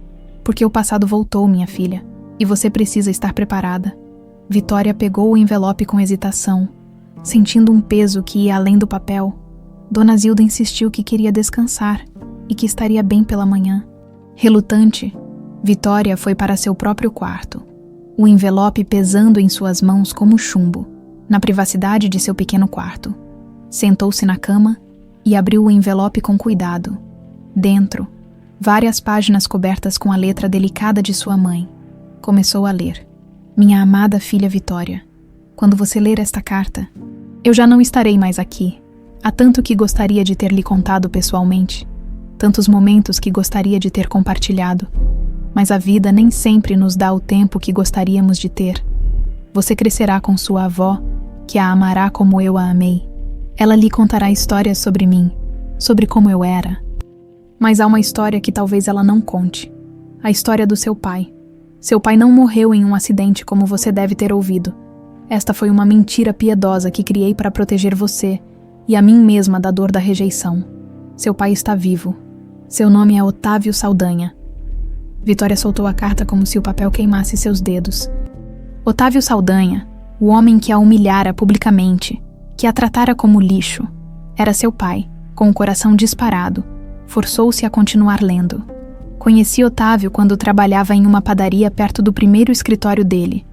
Porque o passado voltou, minha filha, e você precisa estar preparada. Vitória pegou o envelope com hesitação, sentindo um peso que ia além do papel. Dona Zilda insistiu que queria descansar e que estaria bem pela manhã. Relutante, Vitória foi para seu próprio quarto, o envelope pesando em suas mãos como chumbo, na privacidade de seu pequeno quarto. Sentou-se na cama e abriu o envelope com cuidado. Dentro, várias páginas cobertas com a letra delicada de sua mãe. Começou a ler. Minha amada filha Vitória, quando você ler esta carta, eu já não estarei mais aqui. Há tanto que gostaria de ter lhe contado pessoalmente, tantos momentos que gostaria de ter compartilhado, mas a vida nem sempre nos dá o tempo que gostaríamos de ter. Você crescerá com sua avó, que a amará como eu a amei. Ela lhe contará histórias sobre mim, sobre como eu era. Mas há uma história que talvez ela não conte. A história do seu pai. Seu pai não morreu em um acidente como você deve ter ouvido. Esta foi uma mentira piedosa que criei para proteger você e a mim mesma da dor da rejeição. Seu pai está vivo. Seu nome é Otávio Saldanha. Vitória soltou a carta como se o papel queimasse seus dedos. Otávio Saldanha, o homem que a humilhara publicamente, que a tratara como lixo, era seu pai, com o coração disparado. Forçou-se a continuar lendo. Conheci Otávio quando trabalhava em uma padaria perto do primeiro escritório dele.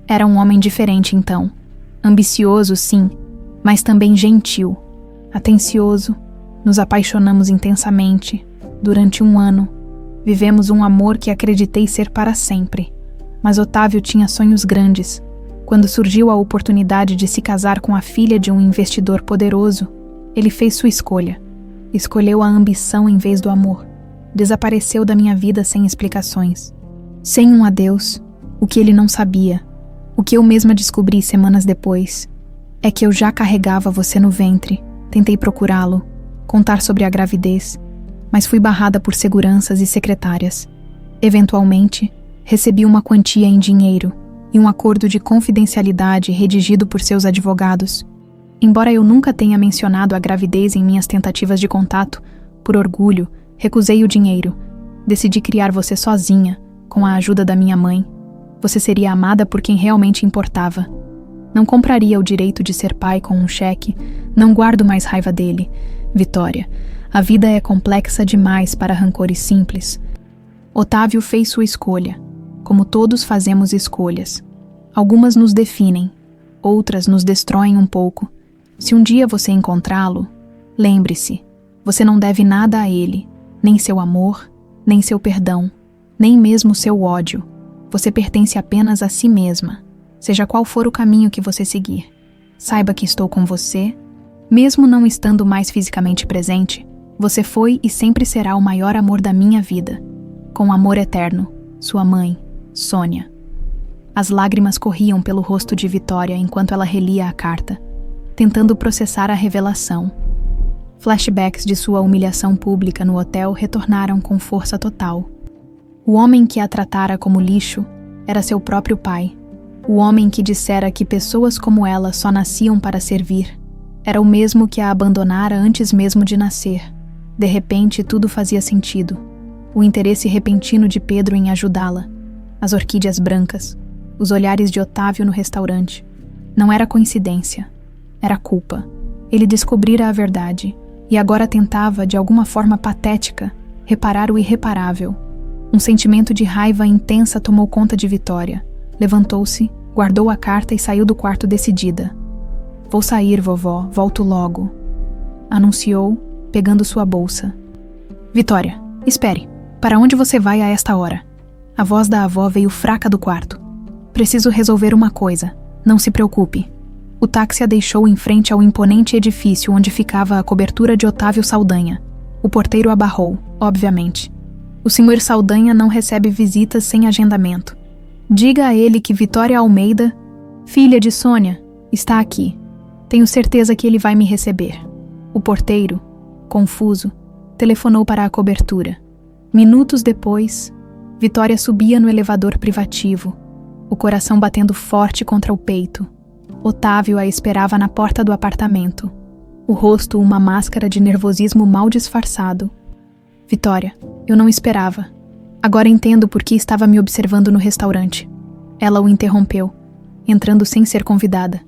Era um homem diferente então. Ambicioso, sim, mas também gentil. Atencioso. Nos apaixonamos intensamente. Durante 1 ano, vivemos um amor que acreditei ser para sempre. Mas Otávio tinha sonhos grandes. Quando surgiu a oportunidade de se casar com a filha de um investidor poderoso, ele fez sua escolha. Escolheu a ambição em vez do amor. Desapareceu da minha vida sem explicações. Sem um adeus, o que ele não sabia, o que eu mesma descobri semanas depois, é que eu já carregava você no ventre. Tentei procurá-lo, contar sobre a gravidez, mas fui barrada por seguranças e secretárias. Eventualmente, recebi uma quantia em dinheiro e um acordo de confidencialidade redigido por seus advogados. Embora eu nunca tenha mencionado a gravidez em minhas tentativas de contato, por orgulho, recusei o dinheiro. Decidi criar você sozinha, com a ajuda da minha mãe. Você seria amada por quem realmente importava. Não compraria o direito de ser pai com um cheque. Não guardo mais raiva dele. Vitória, a vida é complexa demais para rancores simples. Otávio fez sua escolha. Como todos fazemos escolhas. Algumas nos definem, outras nos destroem um pouco. Se um dia você encontrá-lo, lembre-se, você não deve nada a ele, nem seu amor, nem seu perdão, nem mesmo seu ódio. Você pertence apenas a si mesma, seja qual for o caminho que você seguir. Saiba que estou com você. Mesmo não estando mais fisicamente presente, você foi e sempre será o maior amor da minha vida. Com amor eterno, sua mãe, Sônia. As lágrimas corriam pelo rosto de Vitória enquanto ela relia a carta, tentando processar a revelação. Flashbacks de sua humilhação pública no hotel retornaram com força total. O homem que a tratara como lixo era seu próprio pai. O homem que dissera que pessoas como ela só nasciam para servir era o mesmo que a abandonara antes mesmo de nascer. De repente, tudo fazia sentido. O interesse repentino de Pedro em ajudá-la, as orquídeas brancas, os olhares de Otávio no restaurante. Não era coincidência, era culpa. Ele descobrira a verdade e agora tentava, de alguma forma patética, reparar o irreparável. Um sentimento de raiva intensa tomou conta de Vitória. Levantou-se, guardou a carta e saiu do quarto decidida. "Vou sair, vovó, volto logo", anunciou, pegando sua bolsa. "Vitória, espere. Para onde você vai a esta hora?" A voz da avó veio fraca do quarto. "Preciso resolver uma coisa. Não se preocupe." O táxi a deixou em frente ao imponente edifício onde ficava a cobertura de Otávio Saldanha. O porteiro a barrou, obviamente. "O Sr. Saldanha não recebe visitas sem agendamento. Diga a ele que Vitória Almeida, filha de Sônia, está aqui. Tenho certeza que ele vai me receber." O porteiro, confuso, telefonou para a cobertura. Minutos depois, Vitória subia no elevador privativo, o coração batendo forte contra o peito. Otávio a esperava na porta do apartamento, o rosto uma máscara de nervosismo mal disfarçado. "Vitória, eu não esperava. Agora entendo por que estava me observando no restaurante." Ela o interrompeu, entrando sem ser convidada.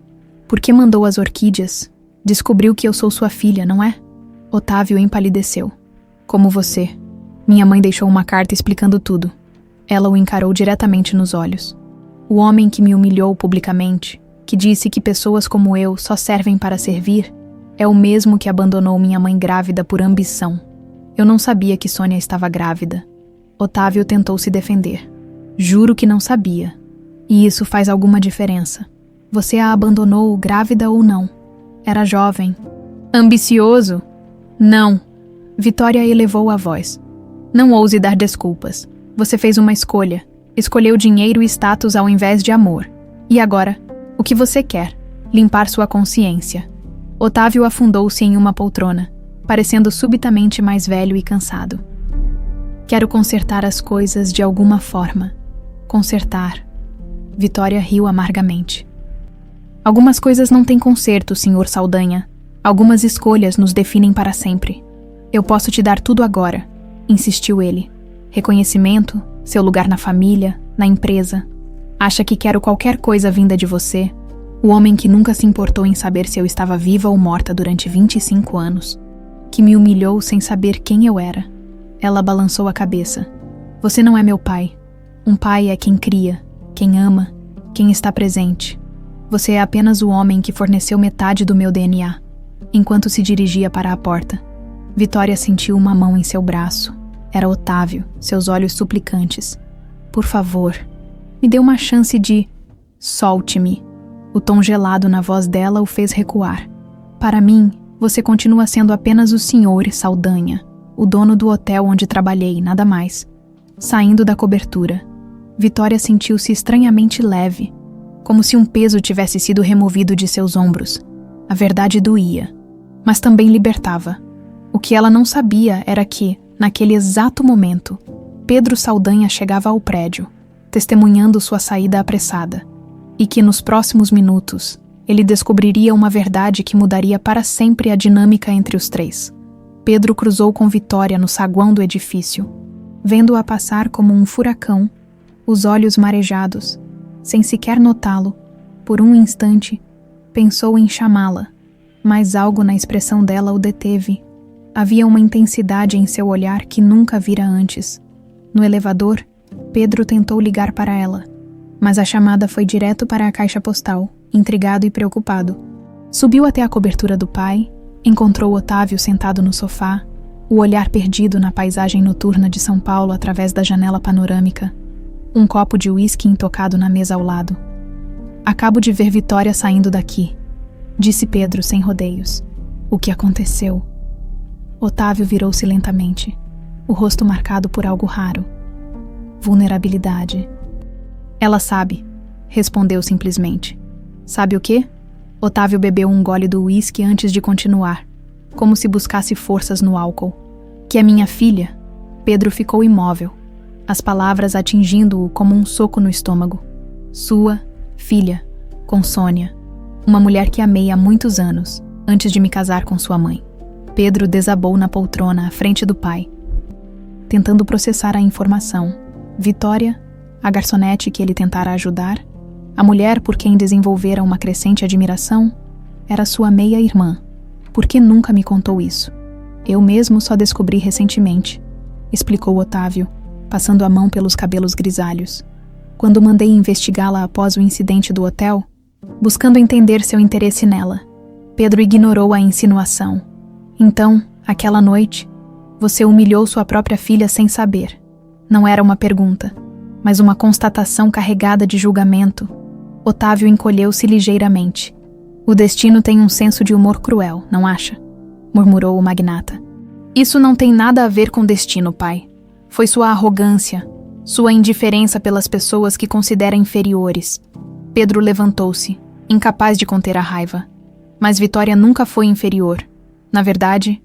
"Por que mandou as orquídeas? Descobriu que eu sou sua filha, não é?" Otávio empalideceu. "Como você. Minha mãe deixou uma carta explicando tudo." Ela o encarou diretamente nos olhos. "O homem que me humilhou publicamente, que disse que pessoas como eu só servem para servir, é o mesmo que abandonou minha mãe grávida por ambição. Eu não sabia que Sônia estava grávida." Otávio tentou se defender. "Juro que não sabia. E isso faz alguma diferença. Você a abandonou grávida ou não? Era jovem." "Ambicioso? Não." Vitória elevou a voz. "Não ouse dar desculpas. Você fez uma escolha. Escolheu dinheiro e status ao invés de amor. E agora, o que você quer? Limpar sua consciência." Otávio afundou-se em uma poltrona, parecendo subitamente mais velho e cansado. "Quero consertar as coisas de alguma forma." "Consertar." Vitória riu amargamente. "Algumas coisas não têm conserto, Sr. Saldanha. Algumas escolhas nos definem para sempre. Eu posso te dar tudo agora", insistiu ele. "Reconhecimento, seu lugar na família, na empresa. Acha que quero qualquer coisa vinda de você? O homem que nunca se importou em saber se eu estava viva ou morta durante 25 anos. Que me humilhou sem saber quem eu era." Ela balançou a cabeça. "Você não é meu pai. Um pai é quem cria, quem ama, quem está presente. Você é apenas o homem que forneceu metade do meu DNA." Enquanto se dirigia para a porta, Vitória sentiu uma mão em seu braço. Era Otávio, seus olhos suplicantes. "Por favor, me dê uma chance de..." "Solte-me." O tom gelado na voz dela o fez recuar. Para mim, você continua sendo apenas o Sr. Saldanha, o dono do hotel onde trabalhei, nada mais. Saindo da cobertura, Vitória sentiu-se estranhamente leve, como se um peso tivesse sido removido de seus ombros. A verdade doía, mas também libertava. O que ela não sabia era que, naquele exato momento, Pedro Saldanha chegava ao prédio, testemunhando sua saída apressada, e que nos próximos minutos ele descobriria uma verdade que mudaria para sempre a dinâmica entre os três. Pedro cruzou com Vitória no saguão do edifício, vendo-a passar como um furacão, os olhos marejados, sem sequer notá-lo. Por um instante, pensou em chamá-la, mas algo na expressão dela o deteve. Havia uma intensidade em seu olhar que nunca vira antes. No elevador, Pedro tentou ligar para ela, mas a chamada foi direto para a caixa postal, intrigado e preocupado. Subiu até a cobertura do pai, encontrou Otávio sentado no sofá, o olhar perdido na paisagem noturna de São Paulo através da janela panorâmica. Um copo de uísque intocado na mesa ao lado. Acabo de ver Vitória saindo daqui, disse Pedro sem rodeios. O que aconteceu? Otávio virou-se lentamente, o rosto marcado por algo raro. Vulnerabilidade. Ela sabe, respondeu simplesmente. Sabe o quê? Otávio bebeu um gole do uísque antes de continuar, como se buscasse forças no álcool. Que é minha filha? Pedro ficou imóvel, as palavras atingindo-o como um soco no estômago. Sua filha, com Sônia, uma mulher que amei há muitos anos, antes de me casar com sua mãe. Pedro desabou na poltrona à frente do pai, tentando processar a informação. Vitória, a garçonete que ele tentara ajudar, a mulher por quem desenvolvera uma crescente admiração, era sua meia-irmã. Por que nunca me contou isso? Eu mesmo só descobri recentemente, explicou Otávio, passando a mão pelos cabelos grisalhos. Quando mandei investigá-la após o incidente do hotel, buscando entender seu interesse nela. Pedro ignorou a insinuação. Então, aquela noite, você humilhou sua própria filha sem saber. Não era uma pergunta, mas uma constatação carregada de julgamento. Otávio encolheu-se ligeiramente. O destino tem um senso de humor cruel, não acha? Murmurou o magnata. Isso não tem nada a ver com destino, pai. Foi sua arrogância, sua indiferença pelas pessoas que considera inferiores. Pedro levantou-se, incapaz de conter a raiva. Mas Vitória nunca foi inferior. Na verdade,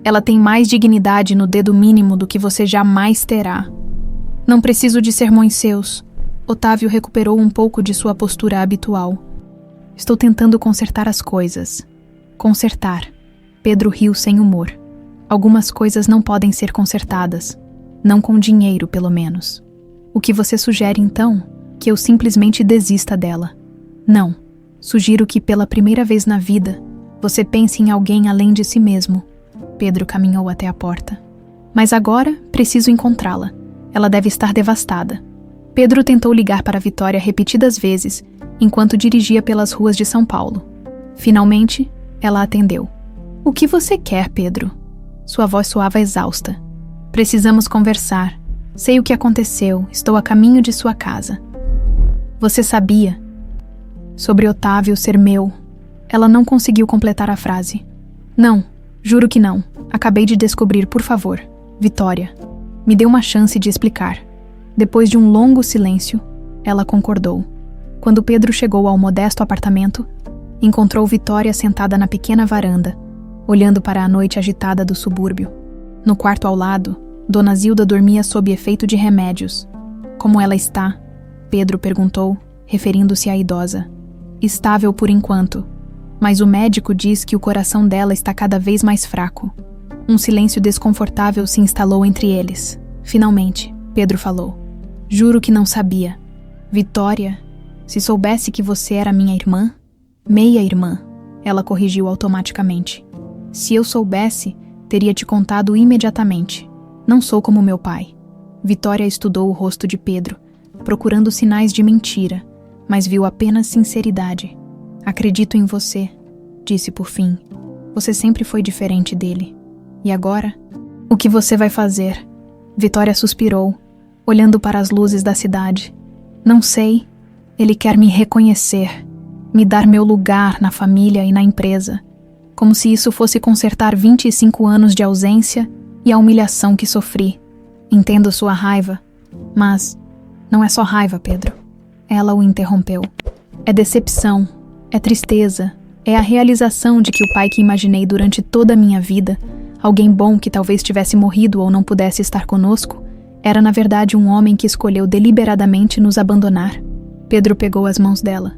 ela tem mais dignidade no dedo mínimo do que você jamais terá. Não preciso de sermões seus. Otávio recuperou um pouco de sua postura habitual. Estou tentando consertar as coisas. Consertar. Pedro riu sem humor. Algumas coisas não podem ser consertadas. Não com dinheiro, pelo menos. O que você sugere, então? Que eu simplesmente desista dela. Não. Sugiro que, pela primeira vez na vida, você pense em alguém além de si mesmo. Pedro caminhou até a porta. Mas agora, preciso encontrá-la. Ela deve estar devastada. Pedro tentou ligar para Vitória repetidas vezes, enquanto dirigia pelas ruas de São Paulo. Finalmente, ela atendeu. O que você quer, Pedro? Sua voz soava exausta. Precisamos conversar. Sei o que aconteceu. Estou a caminho de sua casa. Você sabia? Sobre Otávio ser meu. Ela não conseguiu completar a frase. Não, juro que não. Acabei de descobrir, por favor. Vitória. Me deu uma chance de explicar. Depois de um longo silêncio, ela concordou. Quando Pedro chegou ao modesto apartamento, encontrou Vitória sentada na pequena varanda, olhando para a noite agitada do subúrbio. No quarto ao lado, Dona Zilda dormia sob efeito de remédios. Como ela está? Pedro perguntou, referindo-se à idosa. Estável por enquanto, mas o médico diz que o coração dela está cada vez mais fraco. Um silêncio desconfortável se instalou entre eles. Finalmente, Pedro falou. Juro que não sabia. Vitória, se soubesse que você era minha irmã? Meia-irmã, ela corrigiu automaticamente. Se eu soubesse, teria te contado imediatamente. Não sou como meu pai. Vitória estudou o rosto de Pedro, procurando sinais de mentira, mas viu apenas sinceridade. Acredito em você, disse por fim. Você sempre foi diferente dele. E agora? O que você vai fazer? Vitória suspirou, olhando para as luzes da cidade. Não sei. Ele quer me reconhecer. me dar meu lugar na família e na empresa, como se isso fosse consertar 25 anos de ausência e a humilhação que sofri. Entendo sua raiva, mas não é só raiva, Pedro. Ela o interrompeu. É decepção, é tristeza, é a realização de que o pai que imaginei durante toda a minha vida, alguém bom que talvez tivesse morrido ou não pudesse estar conosco, era na verdade um homem que escolheu deliberadamente nos abandonar. Pedro pegou as mãos dela.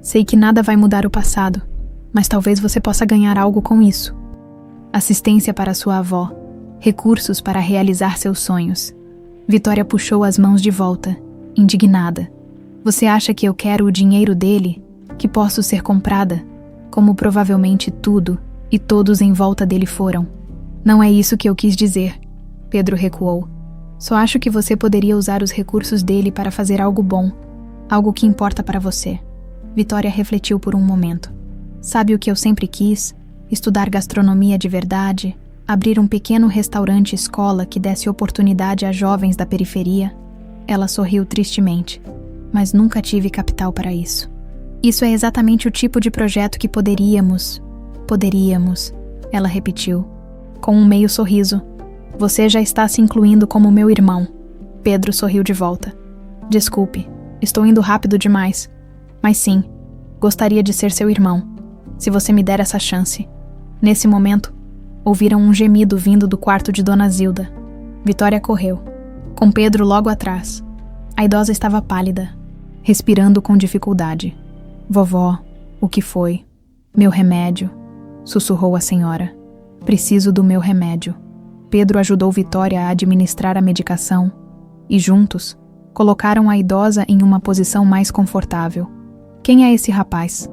Sei que nada vai mudar o passado, mas talvez você possa ganhar algo com isso. Assistência para sua avó, recursos para realizar seus sonhos. Vitória puxou as mãos de volta, indignada. Você acha que eu quero o dinheiro dele? Que posso ser comprada? Como provavelmente tudo e todos em volta dele foram. Não é isso que eu quis dizer. Pedro recuou. Só acho que você poderia usar os recursos dele para fazer algo bom, algo que importa para você. Vitória refletiu por um momento. Sabe o que eu sempre quis? Estudar gastronomia de verdade, abrir um pequeno restaurante-escola que desse oportunidade a jovens da periferia. Ela sorriu tristemente, mas nunca tive capital para isso. Isso é exatamente o tipo de projeto que poderíamos, ela repetiu, com um meio sorriso. Você já está se incluindo como meu irmão. Pedro sorriu de volta. Desculpe, estou indo rápido demais. Mas sim, gostaria de ser seu irmão, se você me der essa chance. Nesse momento, ouviram um gemido vindo do quarto de Dona Zilda. Vitória correu, com Pedro logo atrás. A idosa estava pálida, respirando com dificuldade. Vovó, o que foi? Meu remédio, sussurrou a senhora. Preciso do meu remédio. Pedro ajudou Vitória a administrar a medicação e, juntos, colocaram a idosa em uma posição mais confortável. Quem é esse rapaz?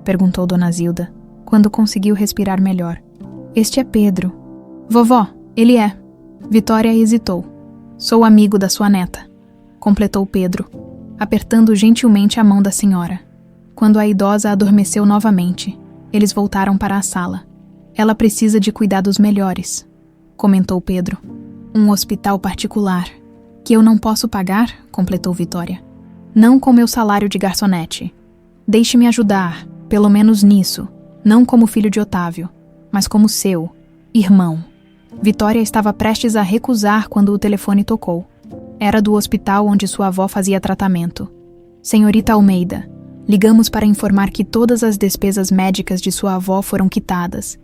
Perguntou Dona Zilda, quando conseguiu respirar melhor. Este é Pedro. Vovó, ele é. Vitória hesitou. Sou amigo da sua neta, completou Pedro, apertando gentilmente a mão da senhora. Quando a idosa adormeceu novamente, eles voltaram para a sala. Ela precisa de cuidados melhores, comentou Pedro. Um hospital particular, que eu não posso pagar, completou Vitória. Não com meu salário de garçonete. Deixe-me ajudar, pelo menos nisso, não como filho de Otávio, mas como seu irmão. Vitória estava prestes a recusar quando o telefone tocou. Era do hospital onde sua avó fazia tratamento. Senhorita Almeida, ligamos para informar que todas as despesas médicas de sua avó foram quitadas.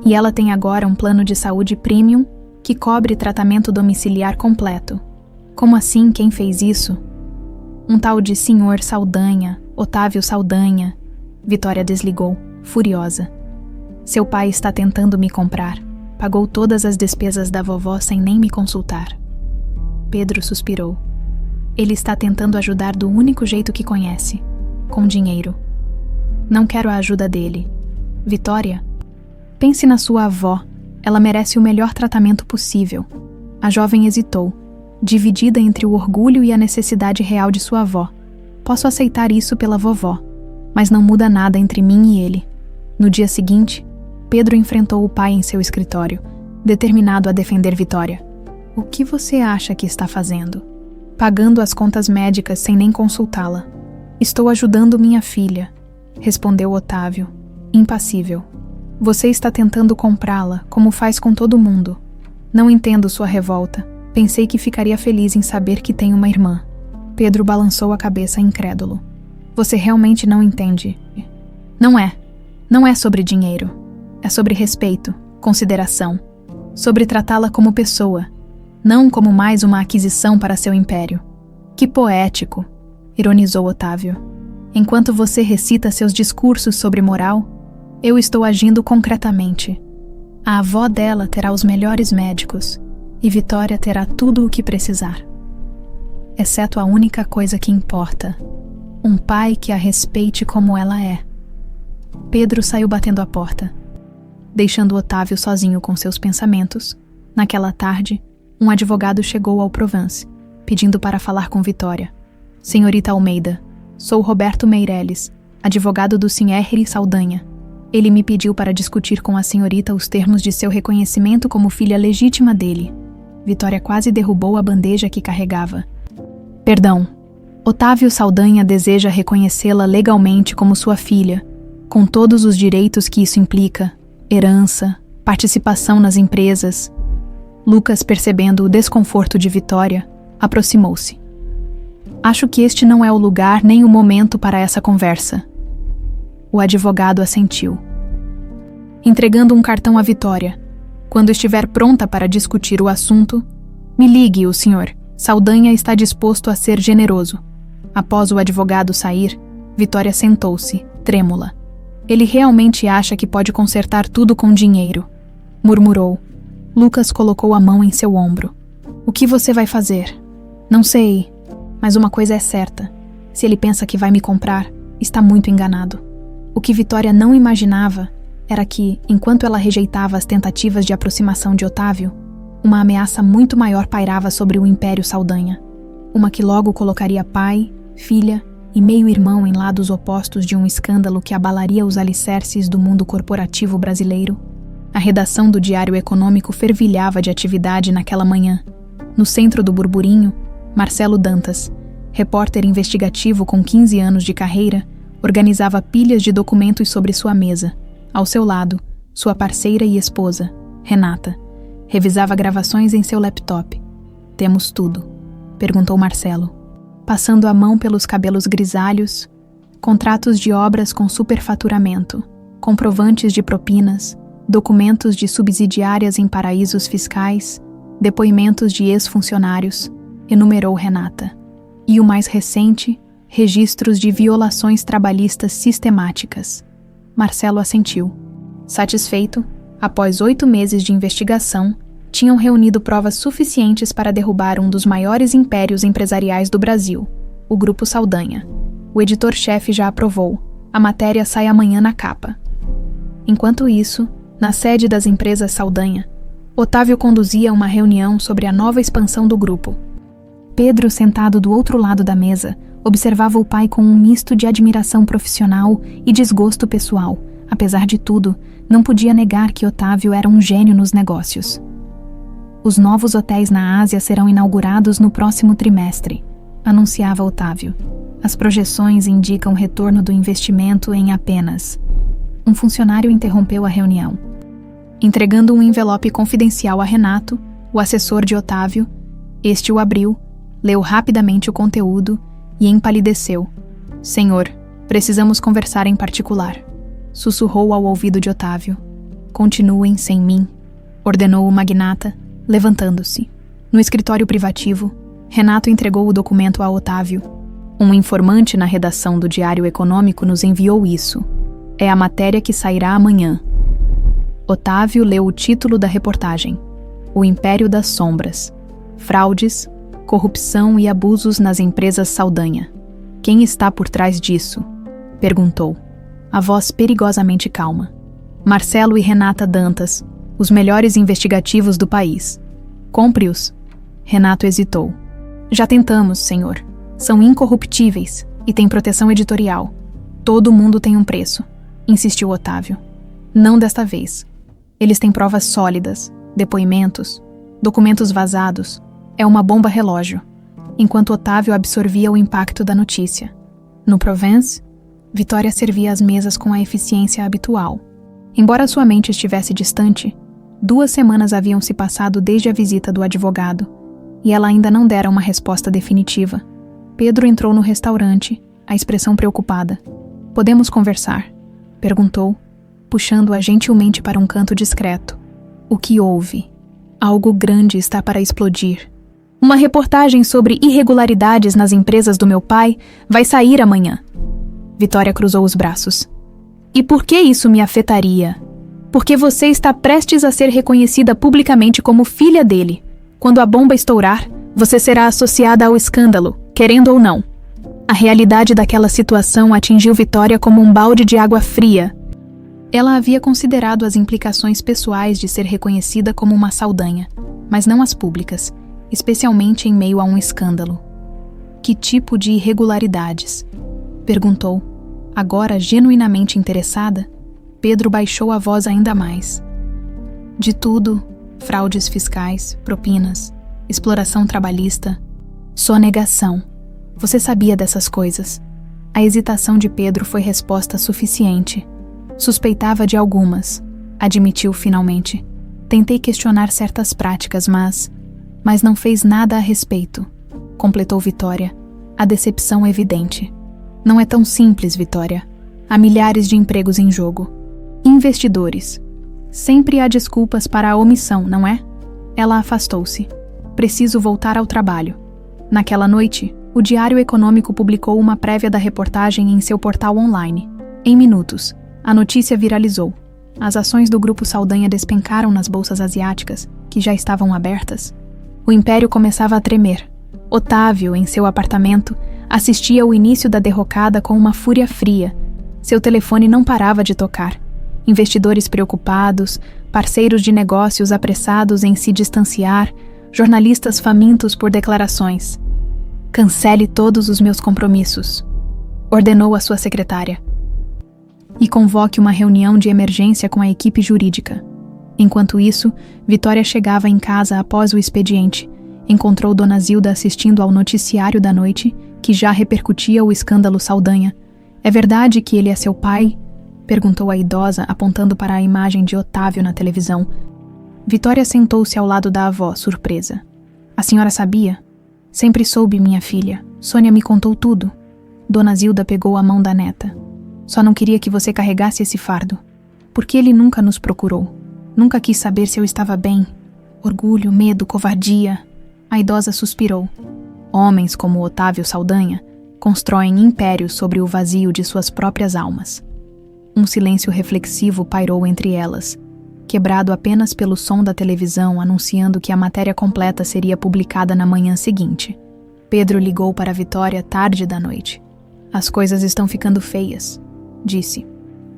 E ela tem agora um plano de saúde premium que cobre tratamento domiciliar completo. Como assim, quem fez isso? Um tal de Senhor Saldanha, Otávio Saldanha. Vitória desligou, furiosa. Seu pai está tentando me comprar. Pagou todas as despesas da vovó sem nem me consultar. Pedro suspirou. Ele está tentando ajudar do único jeito que conhece, com dinheiro. Não quero a ajuda dele. Vitória, pense na sua avó. Ela merece o melhor tratamento possível. A jovem hesitou, dividida entre o orgulho e a necessidade real de sua avó. Posso aceitar isso pela vovó, mas não muda nada entre mim e ele. No dia seguinte, Pedro enfrentou o pai em seu escritório, determinado a defender Vitória. O que você acha que está fazendo? Pagando as contas médicas sem nem consultá-la. Estou ajudando minha filha, respondeu Otávio, impassível. Você está tentando comprá-la, como faz com todo mundo. Não entendo sua revolta. Pensei que ficaria feliz em saber que tem uma irmã. Pedro balançou a cabeça incrédulo. Você realmente não entende. Não é sobre dinheiro. É sobre respeito, consideração. Sobre tratá-la como pessoa, não como mais uma aquisição para seu império. Que poético, ironizou Otávio. Enquanto você recita seus discursos sobre moral, eu estou agindo concretamente. A avó dela terá os melhores médicos e Vitória terá tudo o que precisar. Exceto a única coisa que importa: um pai que a respeite como ela é. Pedro saiu batendo a porta, deixando Otávio sozinho com seus pensamentos. Naquela tarde, um advogado chegou ao Provence, pedindo para falar com Vitória. Senhorita Almeida, sou Roberto Meireles, advogado do Sr. Henry Saldanha. Ele me pediu para discutir com a senhorita os termos de seu reconhecimento como filha legítima dele. Vitória quase derrubou a bandeja que carregava. Perdão, Otávio Saldanha deseja reconhecê-la legalmente como sua filha, com todos os direitos que isso implica, herança, participação nas empresas. Lucas, percebendo o desconforto de Vitória, aproximou-se. Acho que este não é o lugar nem o momento para essa conversa. O advogado assentiu, entregando um cartão à Vitória. Quando estiver pronta para discutir o assunto, me ligue, o senhor. Saldanha está disposto a ser generoso. Após o advogado sair, Vitória sentou-se, trêmula. Ele realmente acha que pode consertar tudo com dinheiro, murmurou. Lucas colocou a mão em seu ombro. O que você vai fazer? Não sei, mas uma coisa é certa. Se ele pensa que vai me comprar, está muito enganado. O que Vitória não imaginava era que, enquanto ela rejeitava as tentativas de aproximação de Otávio, uma ameaça muito maior pairava sobre o Império Saldanha. Uma que logo colocaria pai, filha e meio-irmão em lados opostos de um escândalo que abalaria os alicerces do mundo corporativo brasileiro. A redação do Diário Econômico fervilhava de atividade naquela manhã. No centro do burburinho, Marcelo Dantas, repórter investigativo com 15 anos de carreira, organizava pilhas de documentos sobre sua mesa. Ao seu lado, sua parceira e esposa, Renata, revisava gravações em seu laptop. Temos tudo? Perguntou Marcelo, passando a mão pelos cabelos grisalhos, contratos de obras com superfaturamento, comprovantes de propinas, documentos de subsidiárias em paraísos fiscais, depoimentos de ex-funcionários, enumerou Renata. E o mais recente, registros de violações trabalhistas sistemáticas. Marcelo assentiu. Satisfeito, após 8 meses de investigação, tinham reunido provas suficientes para derrubar um dos maiores impérios empresariais do Brasil, o Grupo Saldanha. O editor-chefe já aprovou. A matéria sai amanhã na capa. Enquanto isso, na sede das empresas Saldanha, Otávio conduzia uma reunião sobre a nova expansão do grupo. Pedro, sentado do outro lado da mesa, observava o pai com um misto de admiração profissional e desgosto pessoal. Apesar de tudo, não podia negar que Otávio era um gênio nos negócios. Os novos hotéis na Ásia serão inaugurados no próximo trimestre, anunciava Otávio. As projeções indicam retorno do investimento em apenas... Um funcionário interrompeu a reunião. Entregando um envelope confidencial a Renato, o assessor de Otávio, este o abriu, leu rapidamente o conteúdo e empalideceu. Senhor, precisamos conversar em particular. Sussurrou ao ouvido de Otávio. Continuem sem mim, ordenou o magnata, levantando-se. No escritório privativo, Renato entregou o documento a Otávio. Um informante na redação do Diário Econômico nos enviou isso. É a matéria que sairá amanhã. Otávio leu o título da reportagem. O Império das Sombras. Fraudes, corrupção e abusos nas empresas Saldanha. Quem está por trás disso? Perguntou. A voz perigosamente calma. Marcelo e Renata Dantas, os melhores investigativos do país. Compre-os. Renato hesitou. Já tentamos, senhor. São incorruptíveis e têm proteção editorial. Todo mundo tem um preço, insistiu Otávio. Não desta vez. Eles têm provas sólidas, depoimentos, documentos vazados. É uma bomba relógio. Enquanto Otávio absorvia o impacto da notícia. No Provence, Vitória servia as mesas com a eficiência habitual. Embora sua mente estivesse distante, 2 semanas haviam se passado desde a visita do advogado, e ela ainda não dera uma resposta definitiva. Pedro entrou no restaurante, a expressão preocupada. Podemos conversar? Perguntou, puxando-a gentilmente para um canto discreto. O que houve? Algo grande está para explodir. Uma reportagem sobre irregularidades nas empresas do meu pai vai sair amanhã. Vitória cruzou os braços. E por que isso me afetaria? Porque você está prestes a ser reconhecida publicamente como filha dele. Quando a bomba estourar, você será associada ao escândalo, querendo ou não. A realidade daquela situação atingiu Vitória como um balde de água fria. Ela havia considerado as implicações pessoais de ser reconhecida como uma Saldanha, mas não as públicas, especialmente em meio a um escândalo. Que tipo de irregularidades? Perguntou. Agora genuinamente interessada, Pedro baixou a voz ainda mais. De tudo, fraudes fiscais, propinas, exploração trabalhista, sonegação. Você sabia dessas coisas. A hesitação de Pedro foi resposta suficiente. Suspeitava de algumas, admitiu finalmente. Tentei questionar certas práticas, mas não fez nada a respeito, completou Vitória, a decepção evidente. Não é tão simples, Vitória. Há milhares de empregos em jogo. Investidores. Sempre há desculpas para a omissão, não é? Ela afastou-se. Preciso voltar ao trabalho. Naquela noite, o Diário Econômico publicou uma prévia da reportagem em seu portal online. Em minutos, a notícia viralizou. As ações do Grupo Saldanha despencaram nas bolsas asiáticas, que já estavam abertas. O império começava a tremer. Otávio, em seu apartamento, assistia ao início da derrocada com uma fúria fria. Seu telefone não parava de tocar. Investidores preocupados, parceiros de negócios apressados em se distanciar, jornalistas famintos por declarações. Cancele todos os meus compromissos, ordenou a sua secretária. E convoque uma reunião de emergência com a equipe jurídica. Enquanto isso, Vitória chegava em casa após o expediente. Encontrou Dona Zilda assistindo ao noticiário da noite, que já repercutia o escândalo Saldanha. É verdade que ele é seu pai? Perguntou a idosa, apontando para a imagem de Otávio na televisão. Vitória sentou-se ao lado da avó, surpresa. A senhora sabia? Sempre soube, minha filha. Sônia me contou tudo. Dona Zilda pegou a mão da neta. Só não queria que você carregasse esse fardo. Porque ele nunca nos procurou. Nunca quis saber se eu estava bem. Orgulho, medo, covardia. A idosa suspirou. Homens como Otávio Saldanha constroem impérios sobre o vazio de suas próprias almas. Um silêncio reflexivo pairou entre elas, quebrado apenas pelo som da televisão anunciando que a matéria completa seria publicada na manhã seguinte. Pedro ligou para Vitória tarde da noite. As coisas estão ficando feias, disse.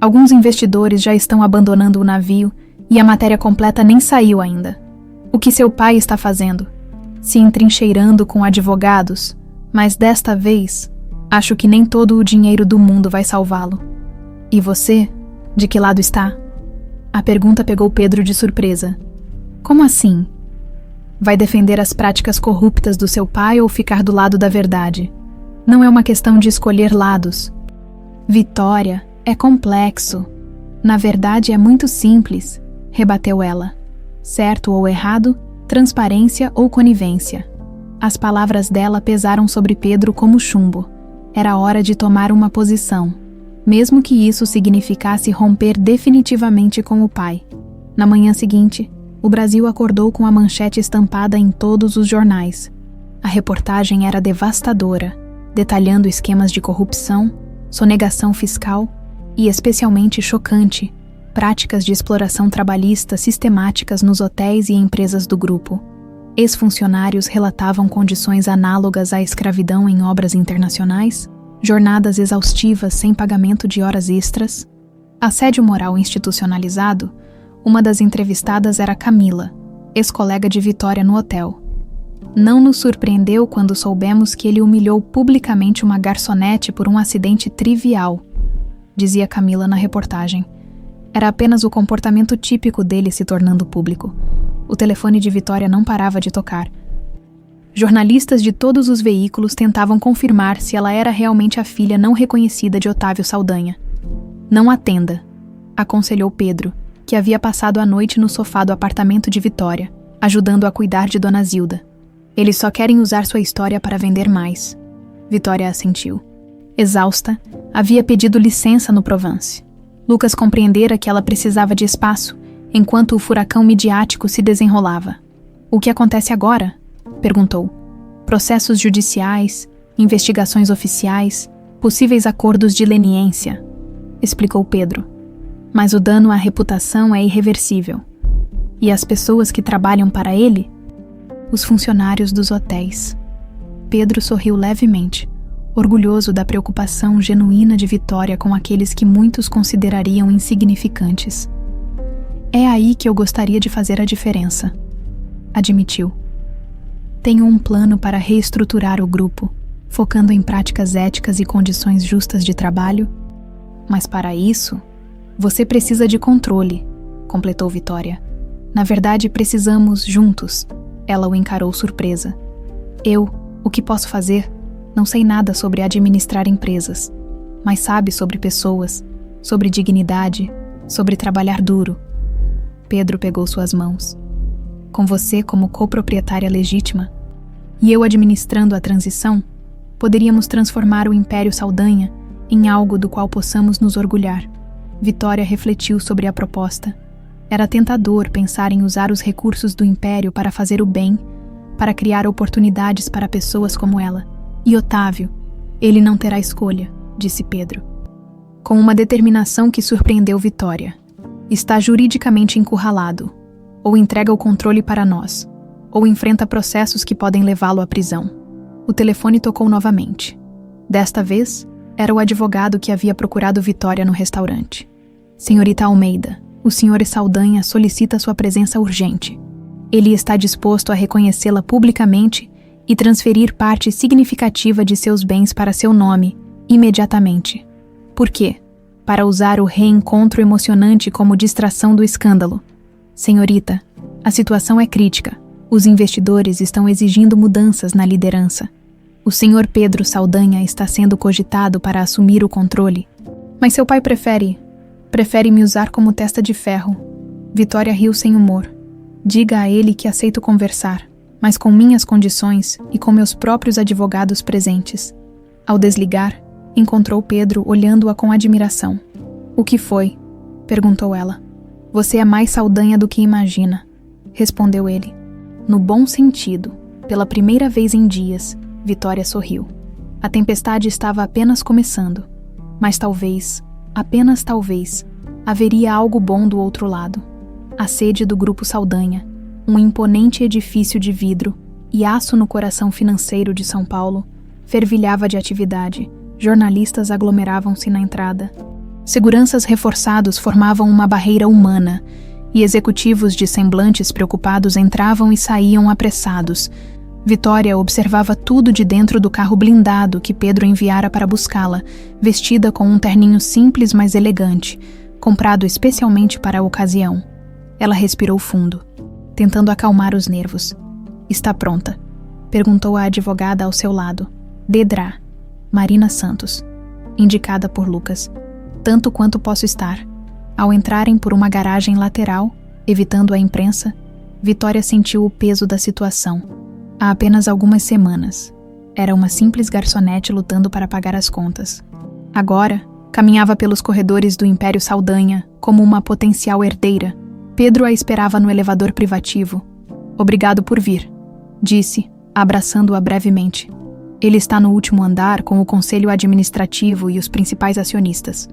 Alguns investidores já estão abandonando o navio e a matéria completa nem saiu ainda. O que seu pai está fazendo? Se entrincheirando com advogados, mas desta vez, acho que nem todo o dinheiro do mundo vai salvá-lo. E você, de que lado está? A pergunta pegou Pedro de surpresa. Como assim? Vai defender as práticas corruptas do seu pai ou ficar do lado da verdade? Não é uma questão de escolher lados. Vitória, é complexo. Na verdade, é muito simples, rebateu ela. Certo ou errado, transparência ou conivência. As palavras dela pesaram sobre Pedro como chumbo. Era hora de tomar uma posição, mesmo que isso significasse romper definitivamente com o pai. Na manhã seguinte, o Brasil acordou com a manchete estampada em todos os jornais. A reportagem era devastadora, detalhando esquemas de corrupção, sonegação fiscal e, especialmente chocante, práticas de exploração trabalhista sistemáticas nos hotéis e empresas do grupo. Ex-funcionários relatavam condições análogas à escravidão em obras internacionais, jornadas exaustivas sem pagamento de horas extras. Assédio moral institucionalizado. Uma das entrevistadas era Camila, ex-colega de Vitória no hotel. Não nos surpreendeu quando soubemos que ele humilhou publicamente uma garçonete por um acidente trivial, dizia Camila na reportagem. Era apenas o comportamento típico dele se tornando público. O telefone de Vitória não parava de tocar. Jornalistas de todos os veículos tentavam confirmar se ela era realmente a filha não reconhecida de Otávio Saldanha. Não atenda, aconselhou Pedro, que havia passado a noite no sofá do apartamento de Vitória, ajudando a cuidar de Dona Zilda. Eles só querem usar sua história para vender mais. Vitória assentiu. Exausta, havia pedido licença no Provence. Lucas compreendera que ela precisava de espaço, enquanto o furacão midiático se desenrolava. O que acontece agora? Perguntou. Processos judiciais, investigações oficiais, possíveis acordos de leniência, explicou Pedro. Mas o dano à reputação é irreversível. E as pessoas que trabalham para ele? Os funcionários dos hotéis. Pedro sorriu levemente, orgulhoso da preocupação genuína de Vitória com aqueles que muitos considerariam insignificantes. É aí que eu gostaria de fazer a diferença, admitiu. Tenho um plano para reestruturar o grupo, focando em práticas éticas e condições justas de trabalho. Mas para isso, você precisa de controle, completou Vitória. Na verdade, precisamos juntos. Ela o encarou surpresa. Eu, o que posso fazer? Não sei nada sobre administrar empresas, mas sabe sobre pessoas, sobre dignidade, sobre trabalhar duro. Pedro pegou suas mãos. Com você como coproprietária legítima, e eu administrando a transição, poderíamos transformar o Império Saldanha em algo do qual possamos nos orgulhar. Vitória refletiu sobre a proposta. Era tentador pensar em usar os recursos do Império para fazer o bem, para criar oportunidades para pessoas como ela. E Otávio, ele não terá escolha, disse Pedro, com uma determinação que surpreendeu Vitória. Está juridicamente encurralado. Ou entrega o controle para nós, ou enfrenta processos que podem levá-lo à prisão. O telefone tocou novamente. Desta vez, era o advogado que havia procurado Vitória no restaurante. Senhorita Almeida, o Sr. Saldanha solicita sua presença urgente. Ele está disposto a reconhecê-la publicamente e transferir parte significativa de seus bens para seu nome, imediatamente. Por quê? Para usar o reencontro emocionante como distração do escândalo. Senhorita, a situação é crítica. Os investidores estão exigindo mudanças na liderança. O Sr. Pedro Saldanha está sendo cogitado para assumir o controle. Mas seu pai prefere me usar como testa de ferro. Vitória riu sem humor. Diga a ele que aceito conversar, mas com minhas condições e com meus próprios advogados presentes. Ao desligar, encontrou Pedro olhando-a com admiração. O que foi? Perguntou ela. Você é mais Saldanha do que imagina, respondeu ele. No bom sentido, pela primeira vez em dias, Vitória sorriu. A tempestade estava apenas começando, mas talvez, apenas talvez, haveria algo bom do outro lado. A sede do Grupo Saldanha, um imponente edifício de vidro e aço no coração financeiro de São Paulo, fervilhava de atividade. Jornalistas aglomeravam-se na entrada. Seguranças reforçados formavam uma barreira humana, e executivos de semblantes preocupados entravam e saíam apressados. Vitória observava tudo de dentro do carro blindado que Pedro enviara para buscá-la, vestida com um terninho simples mas elegante, comprado especialmente para a ocasião. Ela respirou fundo, tentando acalmar os nervos. Está pronta? Perguntou a advogada ao seu lado. Dedrá. Marina Santos, indicada por Lucas. Tanto quanto posso estar. Ao entrarem por uma garagem lateral, evitando a imprensa, Vitória sentiu o peso da situação. Há apenas algumas semanas, era uma simples garçonete lutando para pagar as contas. Agora, caminhava pelos corredores do Império Saldanha como uma potencial herdeira. Pedro a esperava no elevador privativo. Obrigado por vir, disse, abraçando-a brevemente. Ele está no último andar com o conselho administrativo e os principais acionistas.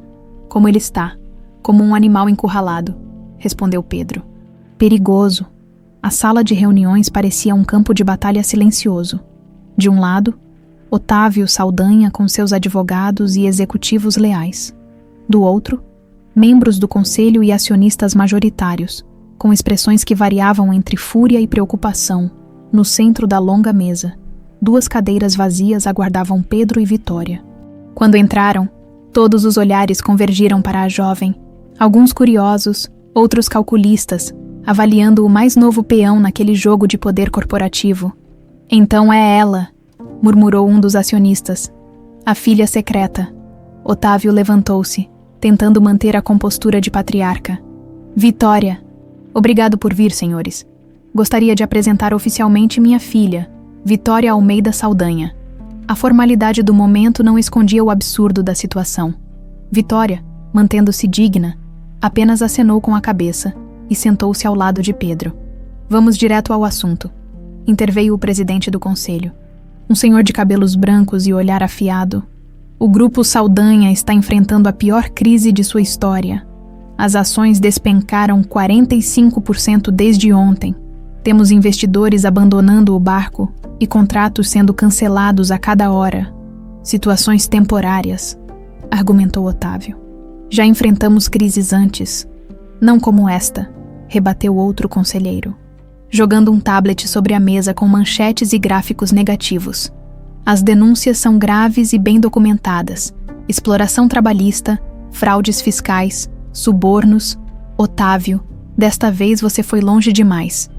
Como ele está? Como um animal encurralado, respondeu Pedro. Perigoso. A sala de reuniões parecia um campo de batalha silencioso. De um lado, Otávio Saldanha com seus advogados e executivos leais. Do outro, membros do conselho e acionistas majoritários, com expressões que variavam entre fúria e preocupação, no centro da longa mesa. 2 cadeiras vazias aguardavam Pedro e Vitória. Quando entraram, todos os olhares convergiram para a jovem, alguns curiosos, outros calculistas, avaliando o mais novo peão naquele jogo de poder corporativo. Então é ela, murmurou um dos acionistas. A filha secreta. Otávio levantou-se, tentando manter a compostura de patriarca. Vitória. Obrigado por vir, senhores. Gostaria de apresentar oficialmente minha filha, Vitória Almeida Saldanha. A formalidade do momento não escondia o absurdo da situação. Vitória, mantendo-se digna, apenas acenou com a cabeça e sentou-se ao lado de Pedro. Vamos direto ao assunto, interveio o presidente do conselho. Um senhor de cabelos brancos e olhar afiado. O Grupo Saldanha está enfrentando a pior crise de sua história. As ações despencaram 45% desde ontem. Temos investidores abandonando o barco e contratos sendo cancelados a cada hora. Situações temporárias, argumentou Otávio. Já enfrentamos crises antes. Não como esta, rebateu outro conselheiro, jogando um tablet sobre a mesa com manchetes e gráficos negativos. As denúncias são graves e bem documentadas. Exploração trabalhista, fraudes fiscais, subornos. Otávio, desta vez você foi longe demais.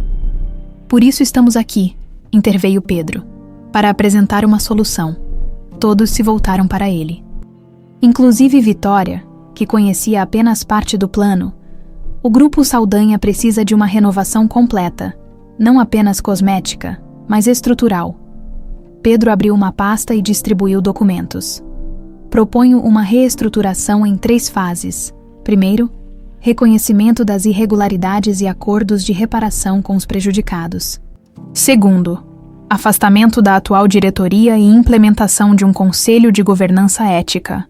Por isso estamos aqui, interveio Pedro, para apresentar uma solução. Todos se voltaram para ele. Inclusive Vitória, que conhecia apenas parte do plano. O Grupo Saldanha precisa de uma renovação completa, não apenas cosmética, mas estrutural. Pedro abriu uma pasta e distribuiu documentos. Proponho uma reestruturação em 3 fases. Primeiro, reconhecimento das irregularidades e acordos de reparação com os prejudicados. Segundo, afastamento da atual diretoria e implementação de um conselho de governança ética.